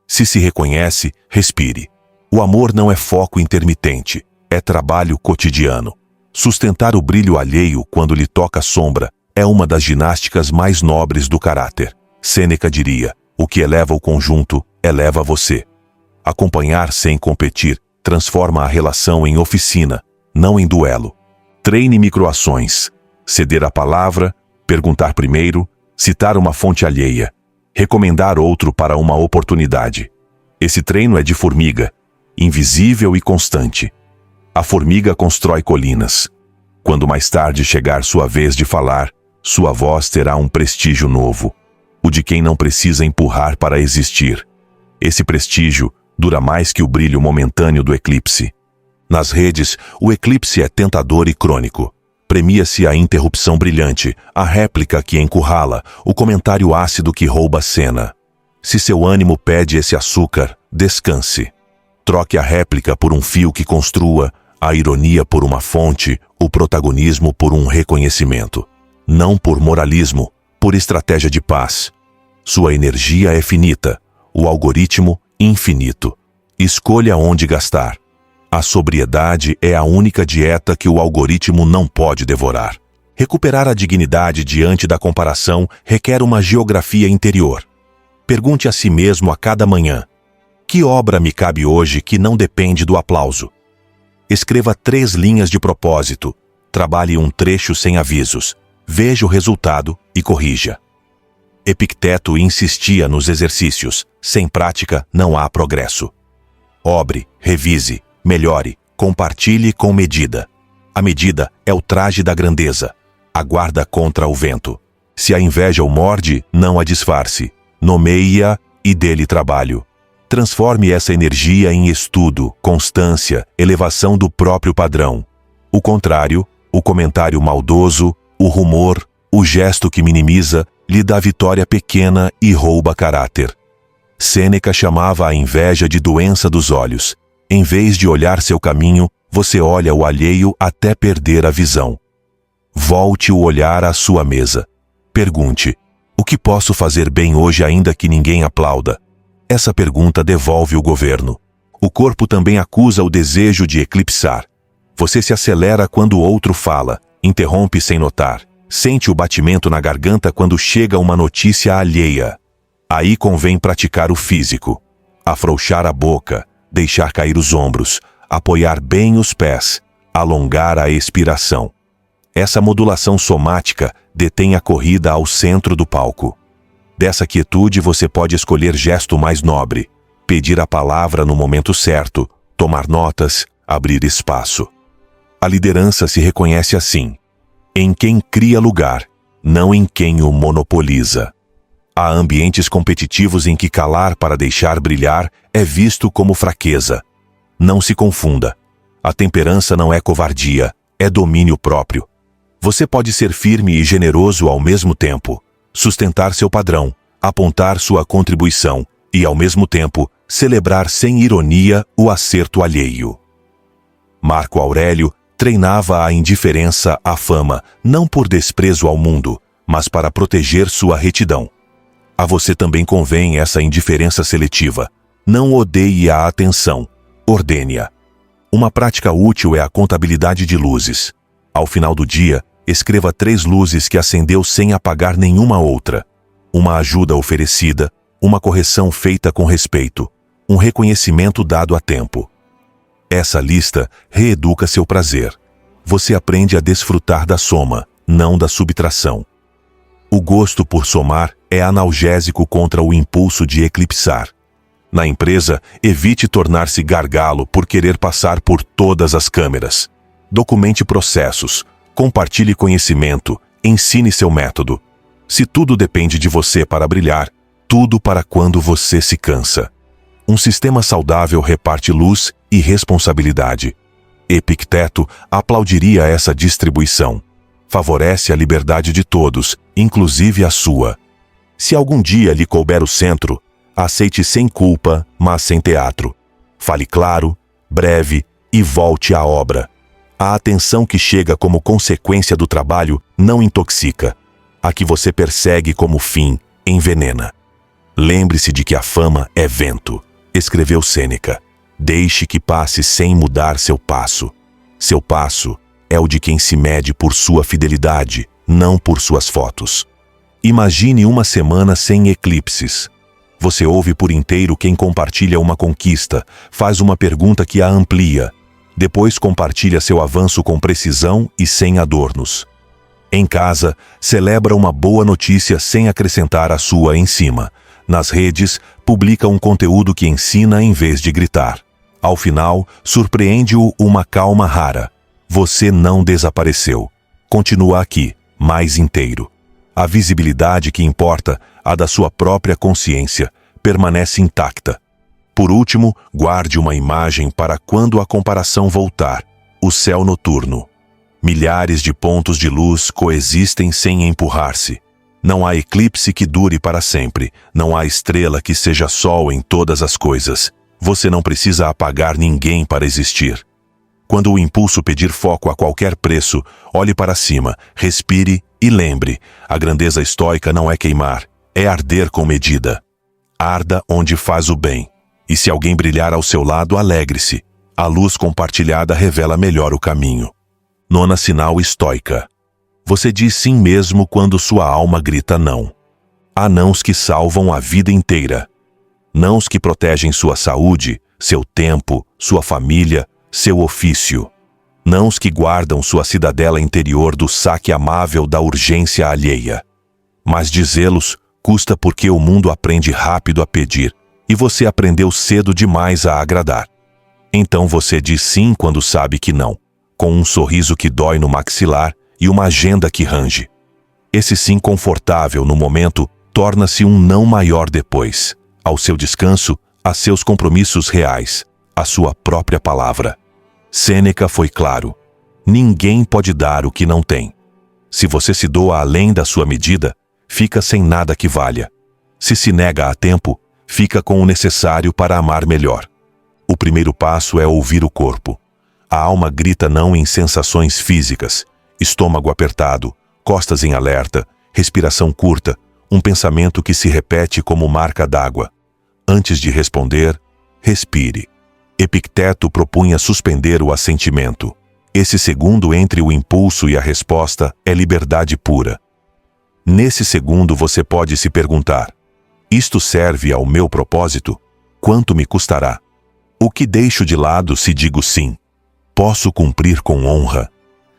Se reconhece, respire. O amor não é foco intermitente, é trabalho cotidiano. Sustentar o brilho alheio quando lhe toca a sombra é uma das ginásticas mais nobres do caráter. Sêneca diria, o que eleva o conjunto, eleva você. Acompanhar sem competir transforma a relação em oficina, não em duelo. Treine microações. Ceder a palavra, perguntar primeiro, citar uma fonte alheia, recomendar outro para uma oportunidade. Esse treino é de formiga, invisível e constante. A formiga constrói colinas. Quando mais tarde chegar sua vez de falar, sua voz terá um prestígio novo, o de quem não precisa empurrar para existir. Esse prestígio dura mais que o brilho momentâneo do eclipse. Nas redes, o eclipse é tentador e crônico. Premia-se a interrupção brilhante, a réplica que encurrala, o comentário ácido que rouba a cena. Se seu ânimo pede esse açúcar, descanse. Troque a réplica por um fio que construa, a ironia por uma fonte, o protagonismo por um reconhecimento. Não por moralismo, por estratégia de paz. Sua energia é finita, o algoritmo infinito. Escolha onde gastar. A sobriedade é a única dieta que o algoritmo não pode devorar. Recuperar a dignidade diante da comparação requer uma geografia interior. Pergunte a si mesmo a cada manhã: que obra me cabe hoje que não depende do aplauso? Escreva 3 linhas de propósito. Trabalhe um trecho sem avisos. Veja o resultado e corrija. Epicteto insistia nos exercícios. Sem prática, não há progresso. Obre, revise, melhore, compartilhe com medida. A medida é o traje da grandeza. A guarda contra o vento. Se a inveja o morde, não a disfarce. Nomeie-a e dê-lhe trabalho. Transforme essa energia em estudo, constância, elevação do próprio padrão. O contrário, o comentário maldoso, o rumor, o gesto que minimiza, lhe dá vitória pequena e rouba caráter. Sêneca chamava a inveja de doença dos olhos. Em vez de olhar seu caminho, você olha o alheio até perder a visão. Volte o olhar à sua mesa. Pergunte: o que posso fazer bem hoje ainda que ninguém aplauda? Essa pergunta devolve o governo. O corpo também acusa o desejo de eclipsar. Você se acelera quando o outro fala, interrompe sem notar, sente o batimento na garganta quando chega uma notícia alheia. Aí convém praticar o físico. Afrouxar a boca, deixar cair os ombros, apoiar bem os pés, alongar a expiração. Essa modulação somática detém a corrida ao centro do palco. Dessa quietude você pode escolher gesto mais nobre, pedir a palavra no momento certo, tomar notas, abrir espaço. A liderança se reconhece assim: em quem cria lugar, não em quem o monopoliza. Há ambientes competitivos em que calar para deixar brilhar é visto como fraqueza. Não se confunda. A temperança não é covardia, é domínio próprio. Você pode ser firme e generoso ao mesmo tempo, sustentar seu padrão, apontar sua contribuição e, ao mesmo tempo, celebrar sem ironia o acerto alheio. Marco Aurélio treinava a indiferença à fama, não por desprezo ao mundo, mas para proteger sua retidão. A você também convém essa indiferença seletiva. Não odeie a atenção, ordene-a. Uma prática útil é a contabilidade de luzes. Ao final do dia, escreva 3 luzes que acendeu sem apagar nenhuma outra. Uma ajuda oferecida, uma correção feita com respeito, um reconhecimento dado a tempo. Essa lista reeduca seu prazer. Você aprende a desfrutar da soma, não da subtração. O gosto por somar é analgésico contra o impulso de eclipsar. Na empresa, evite tornar-se gargalo por querer passar por todas as câmeras. Documente processos, compartilhe conhecimento, ensine seu método. Se tudo depende de você para brilhar, tudo para quando você se cansa. Um sistema saudável reparte luz e responsabilidade. Epicteto aplaudiria essa distribuição. Favorece a liberdade de todos, inclusive a sua. Se algum dia lhe couber o centro, aceite sem culpa, mas sem teatro. Fale claro, breve e volte à obra. A atenção que chega como consequência do trabalho não intoxica. A que você persegue como fim envenena. Lembre-se de que a fama é vento, escreveu Sêneca. Deixe que passe sem mudar seu passo. Seu passo é o de quem se mede por sua fidelidade, não por suas fotos. Imagine uma semana sem eclipses. Você ouve por inteiro quem compartilha uma conquista, faz uma pergunta que a amplia. Depois compartilha seu avanço com precisão e sem adornos. Em casa, celebra uma boa notícia sem acrescentar a sua em cima. Nas redes, publica um conteúdo que ensina em vez de gritar. Ao final, surpreende-o uma calma rara. Você não desapareceu. Continua aqui, mais inteiro. A visibilidade que importa, a da sua própria consciência, permanece intacta. Por último, guarde uma imagem para quando a comparação voltar. O céu noturno. Milhares de pontos de luz coexistem sem empurrar-se. Não há eclipse que dure para sempre. Não há estrela que seja sol em todas as coisas. Você não precisa apagar ninguém para existir. Quando o impulso pedir foco a qualquer preço, olhe para cima, respire e lembre, a grandeza estoica não é queimar, é arder com medida. Arda onde faz o bem. E se alguém brilhar ao seu lado, alegre-se. A luz compartilhada revela melhor o caminho. 9ª sinal estoica. Você diz sim mesmo quando sua alma grita não. Há nãos que salvam a vida inteira. Nãos que protegem sua saúde, seu tempo, sua família, seu ofício. Nãos que guardam sua cidadela interior do saque amável da urgência alheia. Mas dizê-los custa porque o mundo aprende rápido a pedir, e você aprendeu cedo demais a agradar. Então você diz sim quando sabe que não, com um sorriso que dói no maxilar e uma agenda que range. Esse sim confortável no momento torna-se um não maior depois, ao seu descanso, a seus compromissos reais, a sua própria palavra. Sêneca foi claro. Ninguém pode dar o que não tem. Se você se doa além da sua medida, fica sem nada que valha. Se nega a tempo, fica com o necessário para amar melhor. O primeiro passo é ouvir o corpo. A alma grita não em sensações físicas, estômago apertado, costas em alerta, respiração curta, um pensamento que se repete como marca d'água. Antes de responder, respire. Epicteto propunha suspender o assentimento. Esse segundo entre o impulso e a resposta é liberdade pura. Nesse segundo você pode se perguntar: isto serve ao meu propósito? Quanto me custará? O que deixo de lado se digo sim? Posso cumprir com honra?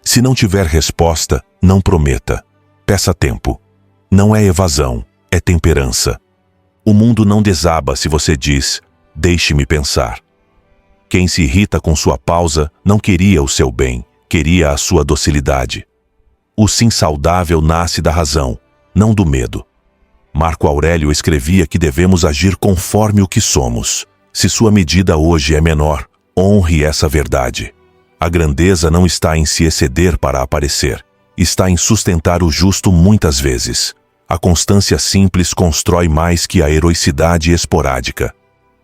Se não tiver resposta, não prometa. Peça tempo. Não é evasão, é temperança. O mundo não desaba se você diz: deixe-me pensar. Quem se irrita com sua pausa não queria o seu bem, queria a sua docilidade. O sim saudável nasce da razão, não do medo. Marco Aurélio escrevia que devemos agir conforme o que somos. Se sua medida hoje é menor, honre essa verdade. A grandeza não está em se exceder para aparecer, está em sustentar o justo muitas vezes. A constância simples constrói mais que a heroicidade esporádica.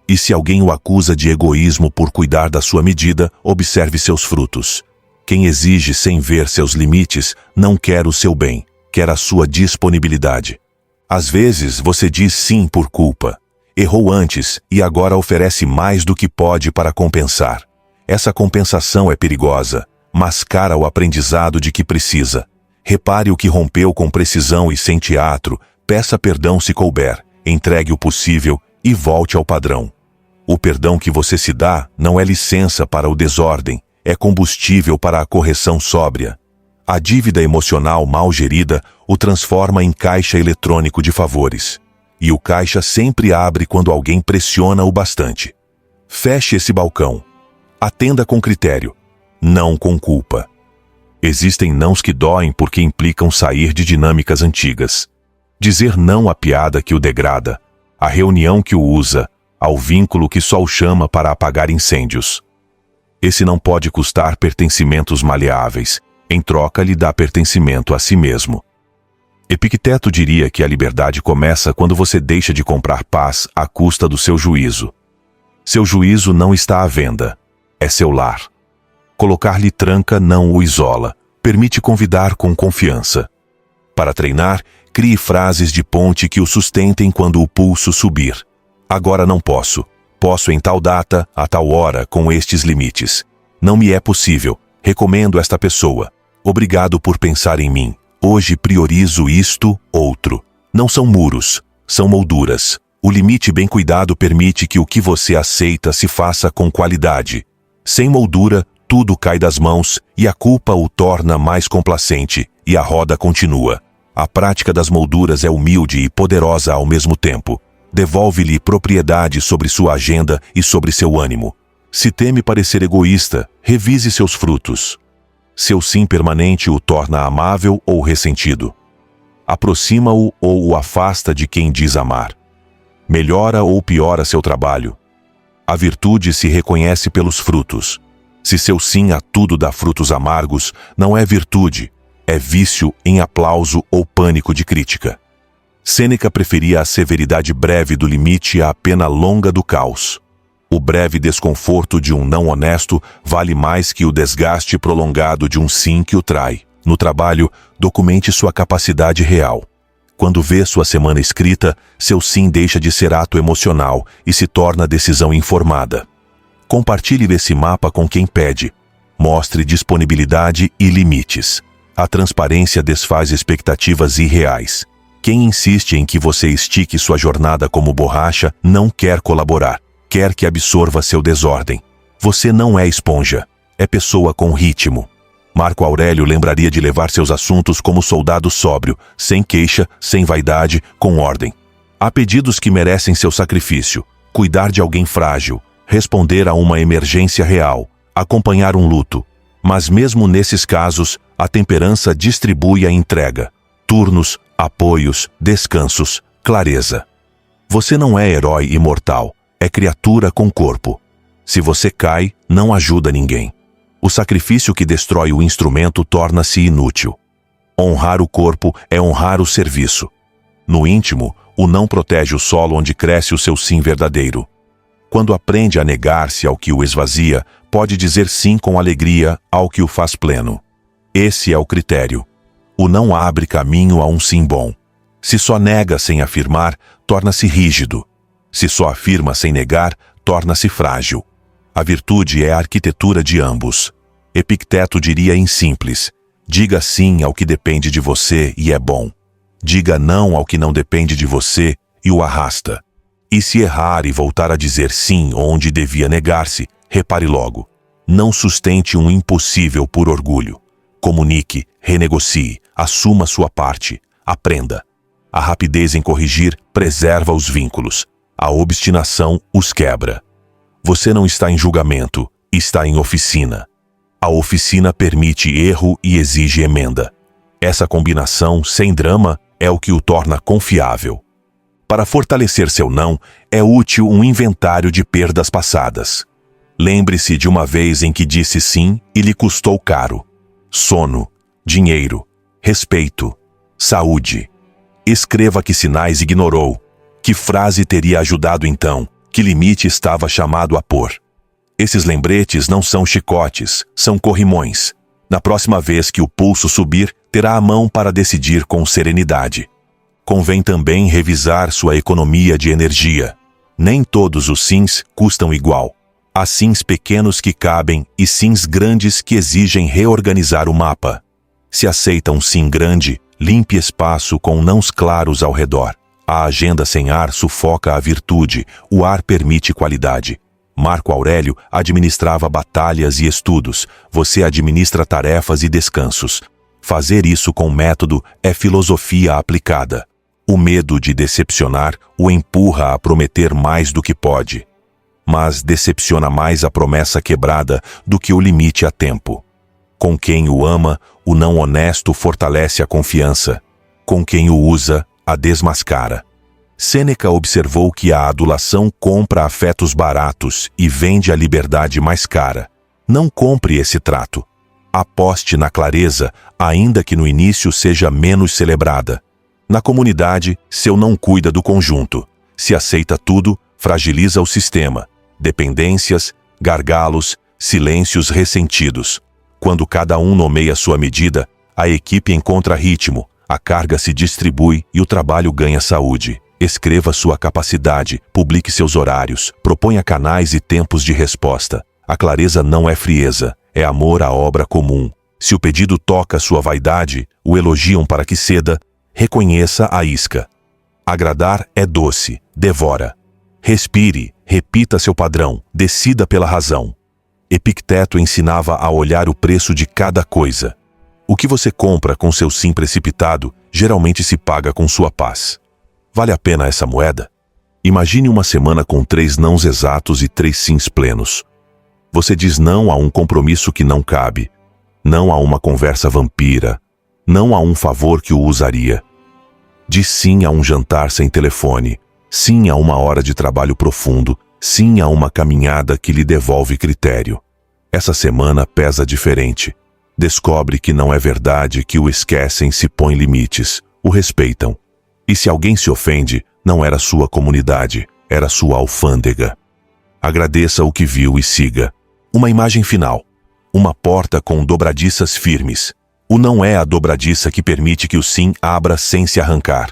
E se alguém o acusa de egoísmo por cuidar da sua medida, observe seus frutos. Quem exige sem ver seus limites não quer o seu bem, quer a sua disponibilidade. Às vezes você diz sim por culpa. Errou antes e agora oferece mais do que pode para compensar. Essa compensação é perigosa, mascara o aprendizado de que precisa. Repare o que rompeu com precisão e sem teatro, peça perdão se couber, entregue o possível e volte ao padrão. O perdão que você se dá não é licença para o desordem, é combustível para a correção sóbria. A dívida emocional mal gerida o transforma em caixa eletrônico de favores. E o caixa sempre abre quando alguém pressiona o bastante. Feche esse balcão. Atenda com critério, não com culpa. Existem nãos que doem porque implicam sair de dinâmicas antigas. Dizer não à piada que o degrada, à reunião que o usa, ao vínculo que só o chama para apagar incêndios. Esse não pode custar pertencimentos maleáveis, em troca lhe dá pertencimento a si mesmo. Epicteto diria que a liberdade começa quando você deixa de comprar paz à custa do seu juízo. Seu juízo não está à venda, é seu lar. Colocar-lhe tranca não o isola, permite convidar com confiança. Para treinar, crie frases de ponte que o sustentem quando o pulso subir. Agora não posso. Posso em tal data, a tal hora, com estes limites. Não me é possível. Recomendo esta pessoa. Obrigado por pensar em mim. Hoje priorizo isto, outro. Não são muros, são molduras. O limite bem cuidado permite que o que você aceita se faça com qualidade. Sem moldura, tudo cai das mãos e a culpa o torna mais complacente e a roda continua. A prática das molduras é humilde e poderosa ao mesmo tempo. Devolve-lhe propriedade sobre sua agenda e sobre seu ânimo. Se teme parecer egoísta, revise seus frutos. Seu sim permanente o torna amável ou ressentido. Aproxima-o ou o afasta de quem diz amar. Melhora ou piora seu trabalho. A virtude se reconhece pelos frutos. Se seu sim a tudo dá frutos amargos, não é virtude, é vício em aplauso ou pânico de crítica. Sêneca preferia a severidade breve do limite à pena longa do caos. O breve desconforto de um não honesto vale mais que o desgaste prolongado de um sim que o trai. No trabalho, documente sua capacidade real. Quando vê sua semana escrita, seu sim deixa de ser ato emocional e se torna decisão informada. Compartilhe esse mapa com quem pede. Mostre disponibilidade e limites. A transparência desfaz expectativas irreais. Quem insiste em que você estique sua jornada como borracha não quer colaborar. Quer que absorva seu desordem. Você não é esponja, é pessoa com ritmo. Marco Aurélio lembraria de levar seus assuntos como soldado sóbrio, sem queixa, sem vaidade, com ordem. Há pedidos que merecem seu sacrifício: cuidar de alguém frágil, responder a uma emergência real, acompanhar um luto. Mas mesmo nesses casos, a temperança distribui a entrega. Turnos, apoios, descansos, clareza. Você não é herói imortal. É criatura com corpo. Se você cai, não ajuda ninguém. O sacrifício que destrói o instrumento torna-se inútil. Honrar o corpo é honrar o serviço. No íntimo, o não protege o solo onde cresce o seu sim verdadeiro. Quando aprende a negar-se ao que o esvazia, pode dizer sim com alegria ao que o faz pleno. Esse é o critério. O não abre caminho a um sim bom. Se só nega sem afirmar, torna-se rígido. Se só afirma sem negar, torna-se frágil. A virtude é a arquitetura de ambos. Epicteto diria em simples: diga sim ao que depende de você e é bom. Diga não ao que não depende de você e o arrasta. E se errar e voltar a dizer sim onde devia negar-se, repare logo. Não sustente um impossível por orgulho. Comunique, renegocie, assuma sua parte, aprenda. A rapidez em corrigir preserva os vínculos. A obstinação os quebra. Você não está em julgamento, está em oficina. A oficina permite erro e exige emenda. Essa combinação, sem drama, é o que o torna confiável. Para fortalecer seu não, é útil um inventário de perdas passadas. Lembre-se de uma vez em que disse sim e lhe custou caro. Sono, dinheiro, respeito, saúde. Escreva que sinais ignorou, que frase teria ajudado então, que limite estava chamado a pôr. Esses lembretes não são chicotes, são corrimões. Na próxima vez que o pulso subir, terá a mão para decidir com serenidade. Convém também revisar sua economia de energia. Nem todos os sims custam igual. Há sims pequenos que cabem e sims grandes que exigem reorganizar o mapa. Se aceita um sim grande, limpe espaço com nãos claros ao redor. A agenda sem ar sufoca a virtude, o ar permite qualidade. Marco Aurélio administrava batalhas e estudos, você administra tarefas e descansos. Fazer isso com método é filosofia aplicada. O medo de decepcionar o empurra a prometer mais do que pode. Mas decepciona mais a promessa quebrada do que o limite a tempo. Com quem o ama, o não honesto fortalece a confiança. Com quem o usa, a desmascara. Sêneca observou que a adulação compra afetos baratos e vende a liberdade mais cara. Não compre esse trato. Aposte na clareza, ainda que no início seja menos celebrada. Na comunidade, seu não cuida do conjunto. Se aceita tudo, fragiliza o sistema. Dependências, gargalos, silêncios ressentidos. Quando cada um nomeia sua medida, a equipe encontra ritmo, a carga se distribui e o trabalho ganha saúde. Escreva sua capacidade, publique seus horários, proponha canais e tempos de resposta. A clareza não é frieza, é amor à obra comum. Se o pedido toca sua vaidade, o elogiam para que ceda, reconheça a isca. Agradar é doce, devora. Respire, repita seu padrão, decida pela razão. Epicteto ensinava a olhar o preço de cada coisa. O que você compra com seu sim precipitado, geralmente se paga com sua paz. Vale a pena essa moeda? Imagine uma semana com 3 nãos exatos e 3 sims plenos. Você diz não a um compromisso que não cabe, não a uma conversa vampira, não a um favor que o usaria. Diz sim a um jantar sem telefone, sim a uma hora de trabalho profundo, sim a uma caminhada que lhe devolve critério. Essa semana pesa diferente. Descobre que não é verdade que o esquecem se põe limites, o respeitam. E se alguém se ofende, não era sua comunidade, era sua alfândega. Agradeça o que viu e siga. Uma imagem final. Uma porta com dobradiças firmes. O não é a dobradiça que permite que o sim abra sem se arrancar.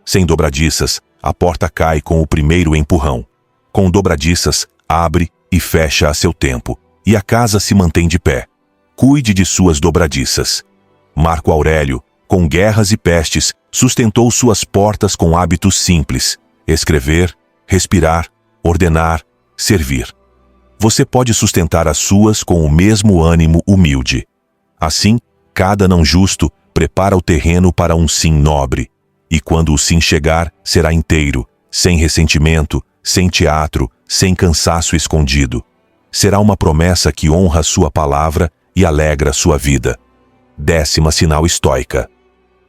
Sem dobradiças, a porta cai com o primeiro empurrão. Com dobradiças, abre e fecha a seu tempo, e a casa se mantém de pé. Cuide de suas dobradiças. Marco Aurélio, com guerras e pestes, sustentou suas portas com hábitos simples: escrever, respirar, ordenar, servir. Você pode sustentar as suas com o mesmo ânimo humilde. Assim, cada não justo prepara o terreno para um sim nobre. E quando o sim chegar, será inteiro, sem ressentimento, sem teatro, sem cansaço escondido. Será uma promessa que honra sua palavra e alegra sua vida. 10ª sinal estoica.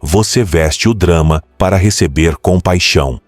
Você veste o drama para receber compaixão.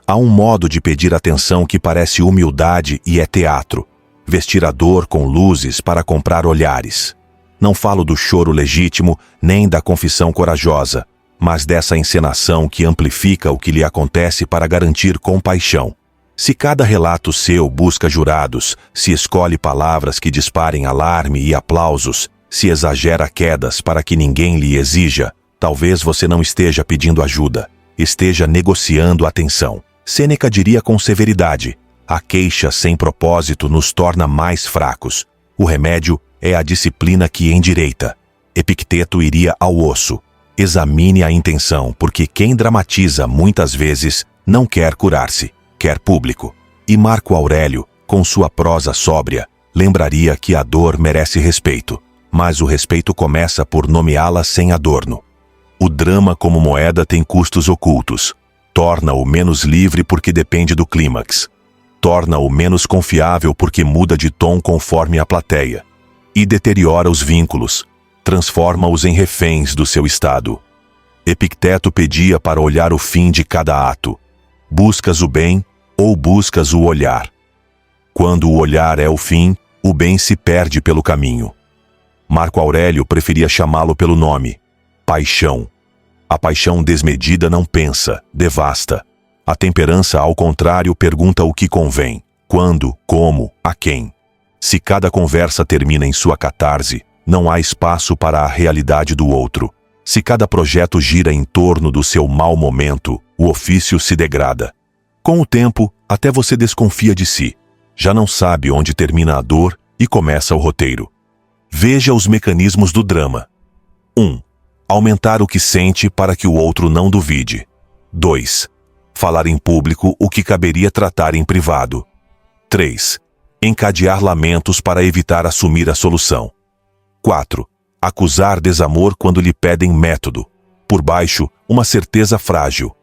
Há um modo de pedir atenção que parece humildade e é teatro. Vestir a dor com luzes para comprar olhares. Não falo do choro legítimo, nem da confissão corajosa, mas dessa encenação que amplifica o que lhe acontece para garantir compaixão. Se cada relato seu busca jurados, se escolhe palavras que disparem alarme e aplausos, se exagera quedas para que ninguém lhe exija, talvez você não esteja pedindo ajuda, esteja negociando atenção. Sêneca diria com severidade: a queixa sem propósito nos torna mais fracos. O remédio é a disciplina que endireita. Epicteto iria ao osso. Examine a intenção, porque quem dramatiza muitas vezes não quer curar-se, quer público. E Marco Aurélio, com sua prosa sóbria, lembraria que a dor merece respeito, mas o respeito começa por nomeá-la sem adorno. O drama como moeda tem custos ocultos. Torna-o menos livre porque depende do clímax. Torna-o menos confiável porque muda de tom conforme a plateia. E deteriora os vínculos. Transforma-os em reféns do seu estado. Epicteto pedia para olhar o fim de cada ato. Buscas o bem ou buscas o olhar? Quando o olhar é o fim, o bem se perde pelo caminho. Marco Aurélio preferia chamá-lo pelo nome: paixão. A paixão desmedida não pensa, devasta. A temperança, ao contrário, pergunta o que convém, quando, como, a quem. Se cada conversa termina em sua catarse, não há espaço para a realidade do outro. Se cada projeto gira em torno do seu mau momento, o ofício se degrada. Com o tempo, até você desconfia de si. Já não sabe onde termina a dor e começa o roteiro. Veja os mecanismos do drama. 1. Aumentar o que sente para que o outro não duvide. 2. Falar em público o que caberia tratar em privado. 3. Encadear lamentos para evitar assumir a solução. 4. Acusar desamor quando lhe pedem método. Por baixo, uma certeza frágil.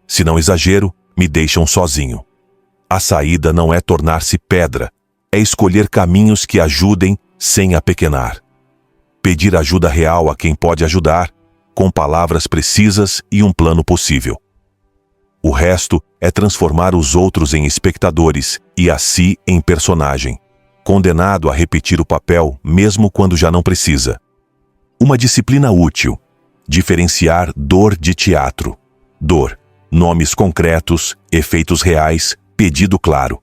Se não exagero, me deixam sozinho. A saída não é tornar-se pedra, é escolher caminhos que ajudem sem apequenar. Pedir ajuda real a quem pode ajudar, com palavras precisas e um plano possível. O resto é transformar os outros em espectadores e a si em personagem, condenado a repetir o papel mesmo quando já não precisa. Uma disciplina útil: diferenciar dor de teatro. Dor: nomes concretos, efeitos reais, pedido claro.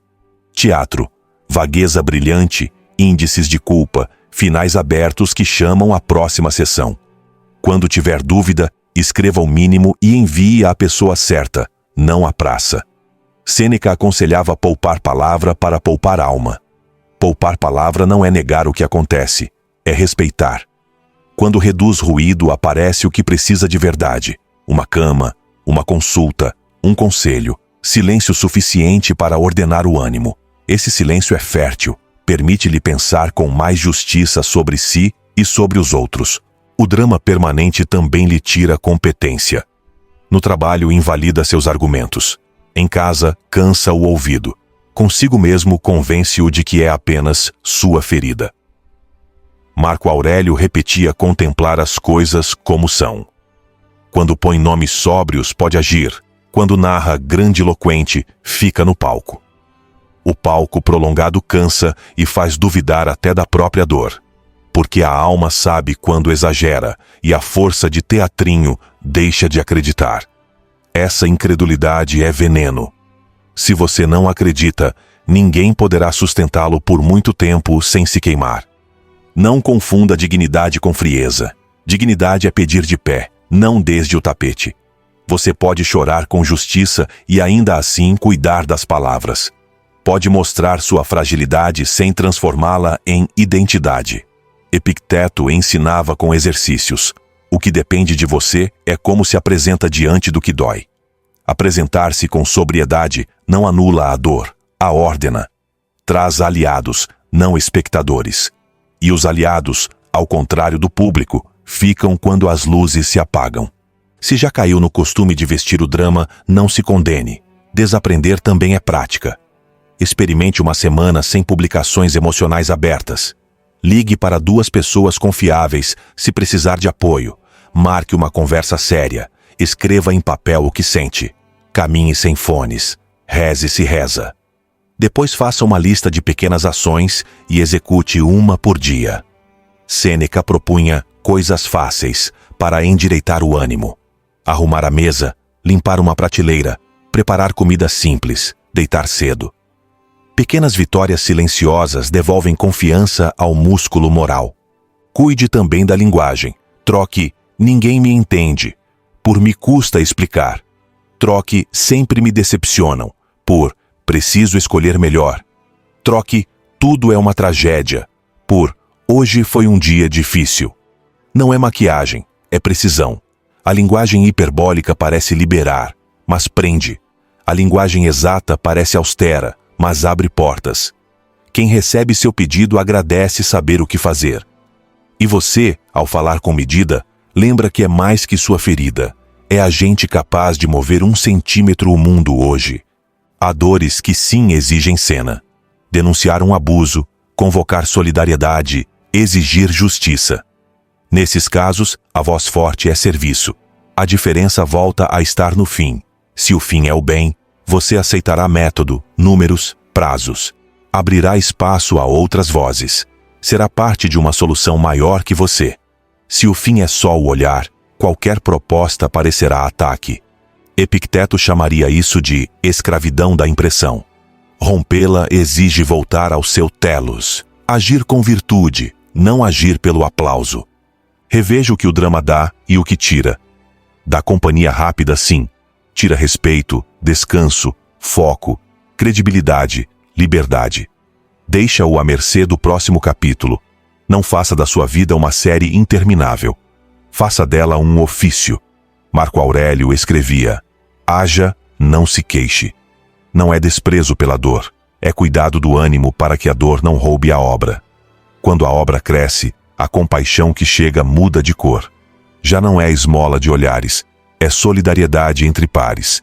Teatro: vagueza brilhante, índices de culpa, finais abertos que chamam a próxima sessão. Quando tiver dúvida, escreva o mínimo e envie à pessoa certa, não à praça. Sêneca aconselhava poupar palavra para poupar alma. Poupar palavra não é negar o que acontece, é respeitar. Quando reduz ruído, aparece o que precisa de verdade: uma cama, uma consulta, um conselho, silêncio suficiente para ordenar o ânimo. Esse silêncio é fértil, permite-lhe pensar com mais justiça sobre si e sobre os outros. O drama permanente também lhe tira competência. No trabalho, invalida seus argumentos. Em casa, cansa o ouvido. Consigo mesmo, convence-o de que é apenas sua ferida. Marco Aurélio repetia contemplar as coisas como são. Quando põe nomes sóbrios, pode agir. Quando narra grandiloquente, fica no palco. O palco prolongado cansa e faz duvidar até da própria dor. Porque a alma sabe quando exagera e a força de teatrinho deixa de acreditar. Essa incredulidade é veneno. Se você não acredita, ninguém poderá sustentá-lo por muito tempo sem se queimar. Não confunda dignidade com frieza. Dignidade é pedir de pé, não desde o tapete. Você pode chorar com justiça e ainda assim cuidar das palavras. Pode mostrar sua fragilidade sem transformá-la em identidade. Epicteto ensinava com exercícios: o que depende de você é como se apresenta diante do que dói. Apresentar-se com sobriedade não anula a dor, a ordena. Traz aliados, não espectadores. E os aliados, ao contrário do público, ficam quando as luzes se apagam. Se já caiu no costume de vestir o drama, não se condene. Desaprender também é prática. Experimente uma semana sem publicações emocionais abertas. Ligue para 2 pessoas confiáveis se precisar de apoio. Marque uma conversa séria. Escreva em papel o que sente. Caminhe sem fones. Reze se reza. Depois faça uma lista de pequenas ações e execute uma por dia. Sêneca propunha coisas fáceis para endireitar o ânimo. Arrumar a mesa, limpar uma prateleira, preparar comida simples, deitar cedo. Pequenas vitórias silenciosas devolvem confiança ao músculo moral. Cuide também da linguagem. Troque "ninguém me entende" por "me custa explicar". Troque "sempre me decepcionam" por "preciso escolher melhor". Troque "tudo é uma tragédia" por "hoje foi um dia difícil". Não é maquiagem, é precisão. A linguagem hiperbólica parece liberar, mas prende. A linguagem exata parece austera, mas abre portas. Quem recebe seu pedido agradece saber o que fazer. E você, ao falar com medida, lembra que é mais que sua ferida. É agente capaz de mover 1 centímetro o mundo hoje. Há dores que sim exigem cena. Denunciar um abuso, convocar solidariedade, exigir justiça. Nesses casos, a voz forte é serviço. A diferença volta a estar no fim. Se o fim é o bem, Você aceitará método, números, prazos. Abrirá espaço a outras vozes. Será parte de uma solução maior que você. Se o fim é só o olhar, qualquer proposta parecerá ataque. Epicteto chamaria isso de escravidão da impressão. Rompê-la exige voltar ao seu telos, agir com virtude, não agir pelo aplauso. Reveja o que o drama dá e o que tira. Dá companhia rápida, sim. Tira respeito, descanso, foco, credibilidade, liberdade. Deixa-o à mercê do próximo capítulo. Não faça da sua vida uma série interminável. Faça dela um ofício. Marco Aurélio escrevia: haja, não se queixe. Não é desprezo pela dor, é cuidado do ânimo para que a dor não roube a obra. Quando a obra cresce, a compaixão que chega muda de cor. Já não é esmola de olhares, é solidariedade entre pares.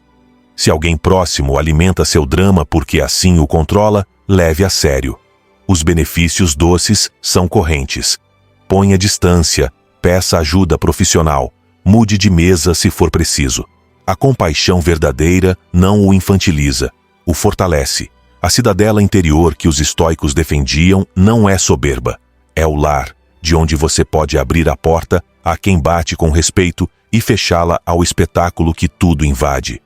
Se alguém próximo alimenta seu drama porque assim o controla, leve a sério. Os benefícios doces são correntes. Ponha distância, peça ajuda profissional, mude de mesa se for preciso. A compaixão verdadeira não o infantiliza, o fortalece. A cidadela interior que os estoicos defendiam não é soberba, é o lar, de onde você pode abrir a porta a quem bate com respeito e fechá-la ao espetáculo que tudo invade.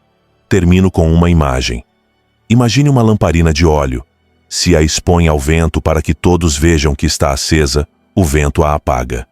Termino com uma imagem. Imagine uma lamparina de óleo. Se a expõe ao vento para que todos vejam que está acesa, o vento a apaga.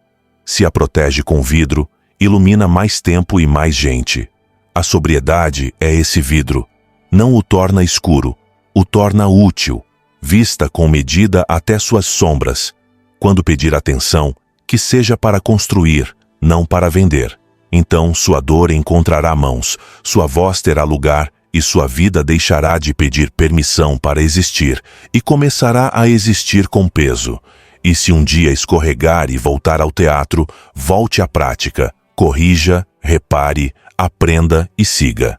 Se a protege com vidro, ilumina mais tempo e mais gente. A sobriedade é esse vidro. Não o torna escuro, o torna útil. Vista com medida até suas sombras. Quando pedir atenção, que seja para construir, não para vender. Então sua dor encontrará mãos, sua voz terá lugar e sua vida deixará de pedir permissão para existir e começará a existir com peso. E se um dia escorregar e voltar ao teatro, volte à prática, corrija, repare, aprenda e siga.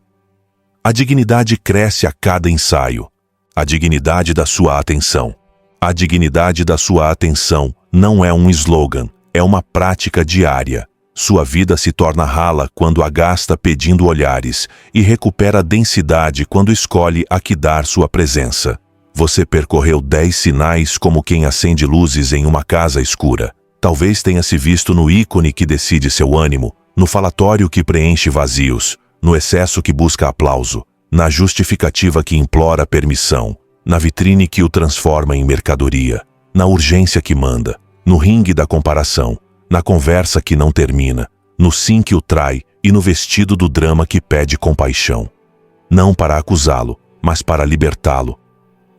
A dignidade cresce a cada ensaio. A dignidade da sua atenção. A dignidade da sua atenção não é um slogan, é uma prática diária. Sua vida se torna rala quando a gasta pedindo olhares e recupera densidade quando escolhe a que dar sua presença. Você percorreu 10 sinais como quem acende luzes em uma casa escura. Talvez tenha se visto no ícone que decide seu ânimo, no falatório que preenche vazios, no excesso que busca aplauso, na justificativa que implora permissão, na vitrine que o transforma em mercadoria, na urgência que manda, no ringue da comparação, na conversa que não termina, no sim que o trai e no vestido do drama que pede compaixão. Não para acusá-lo, mas para libertá-lo.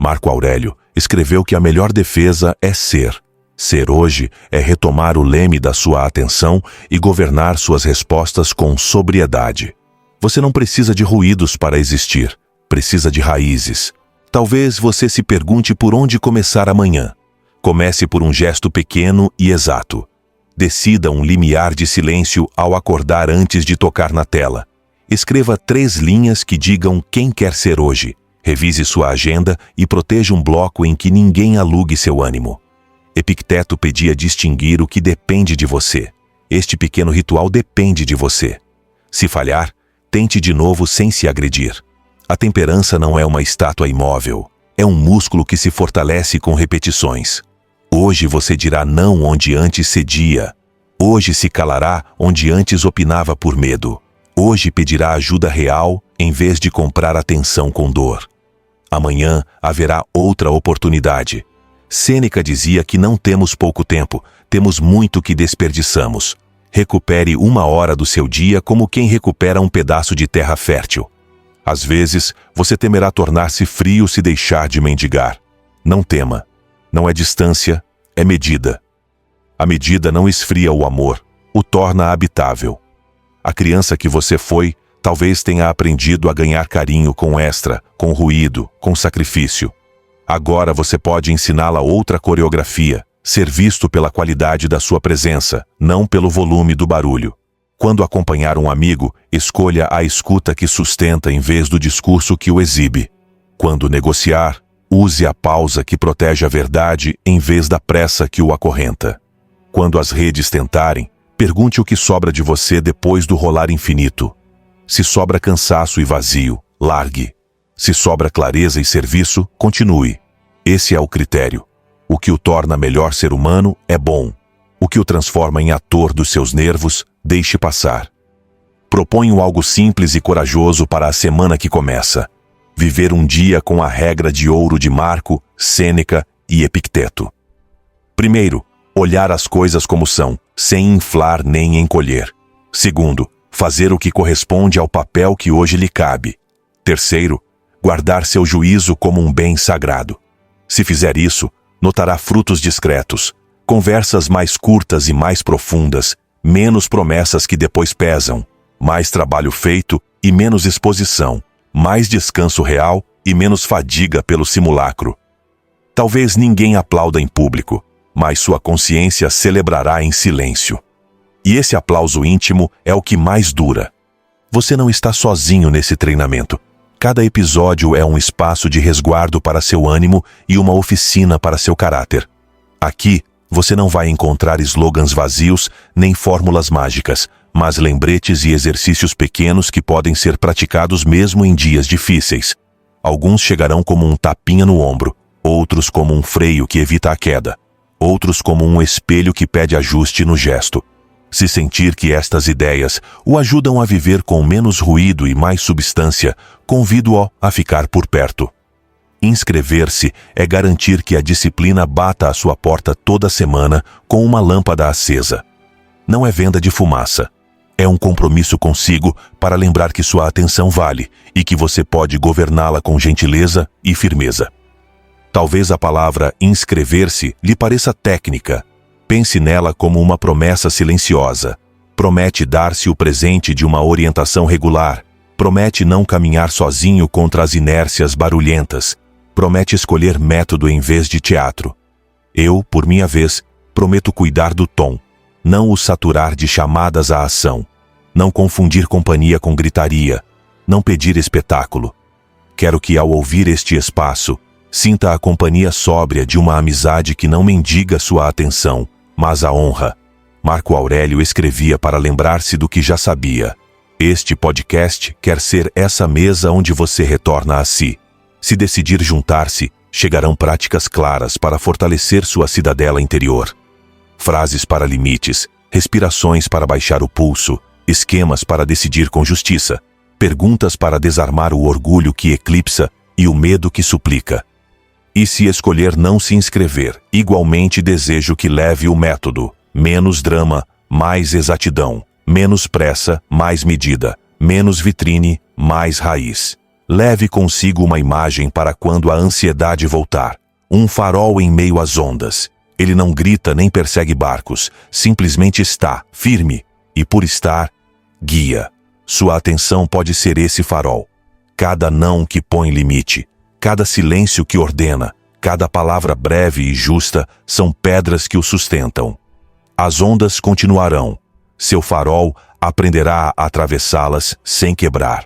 Marco Aurélio escreveu que a melhor defesa é ser. Ser hoje é retomar o leme da sua atenção e governar suas respostas com sobriedade. Você não precisa de ruídos para existir, precisa de raízes. Talvez você se pergunte por onde começar amanhã. Comece por um gesto pequeno e exato. Decida um limiar de silêncio ao acordar antes de tocar na tela. Escreva 3 linhas que digam quem quer ser hoje. Revise sua agenda e proteja um bloco em que ninguém alugue seu ânimo. Epicteto pedia distinguir o que depende de você. Este pequeno ritual depende de você. Se falhar, tente de novo sem se agredir. A temperança não é uma estátua imóvel. É um músculo que se fortalece com repetições. Hoje você dirá não onde antes cedia. Hoje se calará onde antes opinava por medo. Hoje pedirá ajuda real em vez de comprar atenção com dor. Amanhã haverá outra oportunidade. Sêneca dizia que não temos pouco tempo, temos muito que desperdiçamos. Recupere 1 hora do seu dia como quem recupera um pedaço de terra fértil. Às vezes, você temerá tornar-se frio se deixar de mendigar. Não tema. Não é distância, é medida. A medida não esfria o amor, o torna habitável. A criança que você foi, talvez tenha aprendido a ganhar carinho com extra, com ruído, com sacrifício. Agora você pode ensiná-la outra coreografia, ser visto pela qualidade da sua presença, não pelo volume do barulho. Quando acompanhar um amigo, escolha a escuta que sustenta em vez do discurso que o exibe. Quando negociar, use a pausa que protege a verdade em vez da pressa que o acorrenta. Quando as redes tentarem, pergunte o que sobra de você depois do rolar infinito. Se sobra cansaço e vazio, largue. Se sobra clareza e serviço, continue. Esse é o critério. O que o torna melhor ser humano é bom. O que o transforma em ator dos seus nervos, deixe passar. Proponho algo simples e corajoso para a semana que começa. Viver um dia com a regra de ouro de Marco, Sêneca e Epicteto. Primeiro, olhar as coisas como são, sem inflar nem encolher. Segundo, fazer o que corresponde ao papel que hoje lhe cabe. Terceiro, guardar seu juízo como um bem sagrado. Se fizer isso, notará frutos discretos, conversas mais curtas e mais profundas, menos promessas que depois pesam, mais trabalho feito e menos exposição, mais descanso real e menos fadiga pelo simulacro. Talvez ninguém aplauda em público, mas sua consciência celebrará em silêncio. E esse aplauso íntimo é o que mais dura. Você não está sozinho nesse treinamento. Cada episódio é um espaço de resguardo para seu ânimo e uma oficina para seu caráter. Aqui, você não vai encontrar slogans vazios nem fórmulas mágicas, mas lembretes e exercícios pequenos que podem ser praticados mesmo em dias difíceis. Alguns chegarão como um tapinha no ombro, outros como um freio que evita a queda, outros como um espelho que pede ajuste no gesto. Se sentir que estas ideias o ajudam a viver com menos ruído e mais substância, convido-o a ficar por perto. Inscrever-se é garantir que a disciplina bata à sua porta toda semana com uma lâmpada acesa. Não é venda de fumaça. É um compromisso consigo para lembrar que sua atenção vale e que você pode governá-la com gentileza e firmeza. Talvez a palavra inscrever-se lhe pareça técnica. Pense nela como uma promessa silenciosa. Promete dar-se o presente de uma orientação regular. Promete não caminhar sozinho contra as inércias barulhentas. Promete escolher método em vez de teatro. Eu, por minha vez, prometo cuidar do tom, não o saturar de chamadas à ação, não confundir companhia com gritaria, não pedir espetáculo. Quero que, ao ouvir este espaço, sinta a companhia sóbria de uma amizade que não mendiga sua atenção, mas a honra. Marco Aurélio escrevia para lembrar-se do que já sabia. Este podcast quer ser essa mesa onde você retorna a si. Se decidir juntar-se, chegarão práticas claras para fortalecer sua cidadela interior. Frases para limites, respirações para baixar o pulso, esquemas para decidir com justiça, perguntas para desarmar o orgulho que eclipsa e o medo que suplica. E se escolher não se inscrever, igualmente desejo que leve o método. Menos drama, mais exatidão. Menos pressa, mais medida. Menos vitrine, mais raiz. Leve consigo uma imagem para quando a ansiedade voltar. Um farol em meio às ondas. Ele não grita nem persegue barcos, simplesmente está, firme. E por estar, guia. Sua atenção pode ser esse farol. Cada não que põe limite. Cada silêncio que ordena, cada palavra breve e justa são pedras que o sustentam. As ondas continuarão. Seu farol aprenderá a atravessá-las sem quebrar.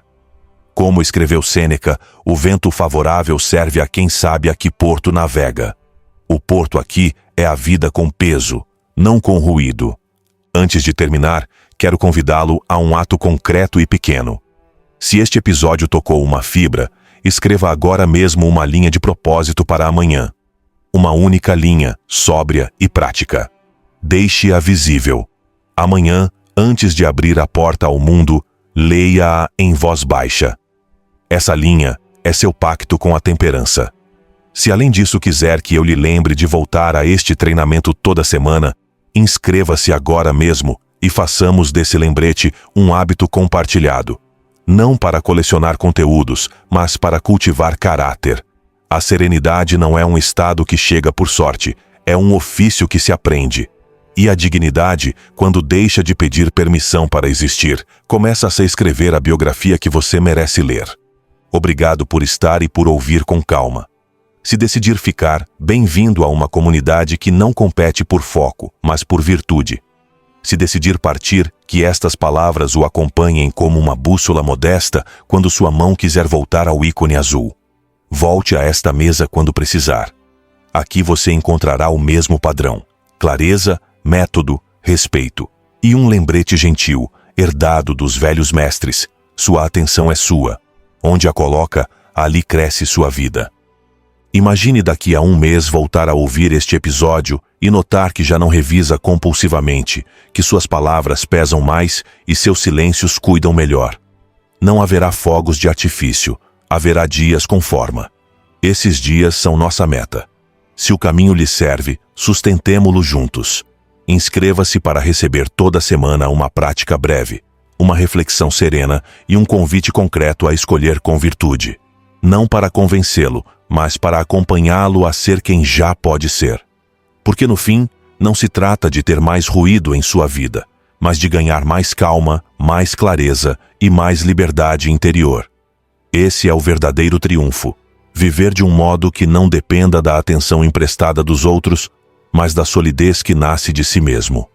Como escreveu Sêneca, o vento favorável serve a quem sabe a que porto navega. O porto aqui é a vida com peso, não com ruído. Antes de terminar, quero convidá-lo a um ato concreto e pequeno. Se este episódio tocou uma fibra, escreva agora mesmo uma linha de propósito para amanhã. Uma única linha, sóbria e prática. Deixe-a visível. Amanhã, antes de abrir a porta ao mundo, leia-a em voz baixa. Essa linha é seu pacto com a temperança. Se além disso quiser que eu lhe lembre de voltar a este treinamento toda semana, inscreva-se agora mesmo e façamos desse lembrete um hábito compartilhado. Não para colecionar conteúdos, mas para cultivar caráter. A serenidade não é um estado que chega por sorte, é um ofício que se aprende. E a dignidade, quando deixa de pedir permissão para existir, começa a se escrever a biografia que você merece ler. Obrigado por estar e por ouvir com calma. Se decidir ficar, bem-vindo a uma comunidade que não compete por foco, mas por virtude. Se decidir partir, que estas palavras o acompanhem como uma bússola modesta quando sua mão quiser voltar ao ícone azul. Volte a esta mesa quando precisar. Aqui você encontrará o mesmo padrão: clareza, método, respeito. E um lembrete gentil, herdado dos velhos mestres: sua atenção é sua. Onde a coloca, ali cresce sua vida. Imagine daqui a um mês voltar a ouvir este episódio e notar que já não revisa compulsivamente, que suas palavras pesam mais e seus silêncios cuidam melhor. Não haverá fogos de artifício, haverá dias com forma. Esses dias são nossa meta. Se o caminho lhe serve, sustentemo-lo juntos. Inscreva-se para receber toda semana uma prática breve, uma reflexão serena e um convite concreto a escolher com virtude. Não para convencê-lo, mas para acompanhá-lo a ser quem já pode ser. Porque no fim, não se trata de ter mais ruído em sua vida, mas de ganhar mais calma, mais clareza e mais liberdade interior. Esse é o verdadeiro triunfo. Viver de um modo que não dependa da atenção emprestada dos outros, mas da solidez que nasce de si mesmo.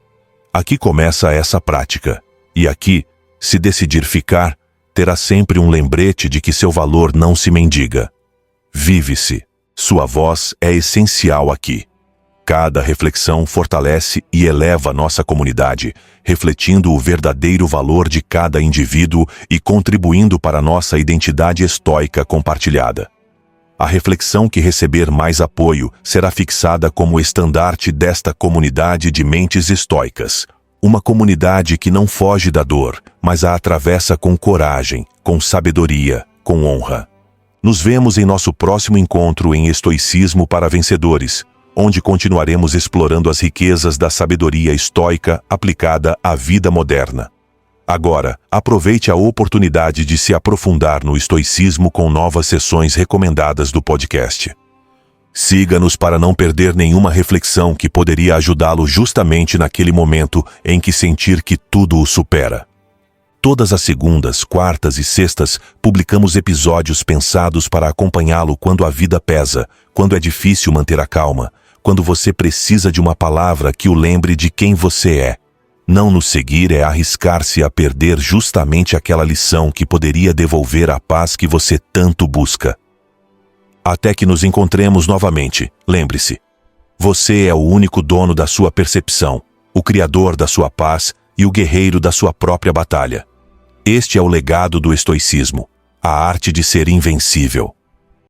Aqui começa essa prática, e aqui, se decidir ficar, terá sempre um lembrete de que seu valor não se mendiga. Vive-se. Sua voz é essencial aqui. Cada reflexão fortalece e eleva nossa comunidade, refletindo o verdadeiro valor de cada indivíduo e contribuindo para nossa identidade estoica compartilhada. A reflexão que receber mais apoio será fixada como estandarte desta comunidade de mentes estoicas. Uma comunidade que não foge da dor, mas a atravessa com coragem, com sabedoria, com honra. Nos vemos em nosso próximo encontro em Estoicismo para Vencedores, onde continuaremos explorando as riquezas da sabedoria estoica aplicada à vida moderna. Agora, aproveite a oportunidade de se aprofundar no estoicismo com novas sessões recomendadas do podcast. Siga-nos para não perder nenhuma reflexão que poderia ajudá-lo justamente naquele momento em que sentir que tudo o supera. Todas as segundas, quartas e sextas, publicamos episódios pensados para acompanhá-lo quando a vida pesa, quando é difícil manter a calma, quando você precisa de uma palavra que o lembre de quem você é. Não nos seguir é arriscar-se a perder justamente aquela lição que poderia devolver a paz que você tanto busca. Até que nos encontremos novamente, lembre-se, você é o único dono da sua percepção, o criador da sua paz e o guerreiro da sua própria batalha. Este é o legado do estoicismo, a arte de ser invencível.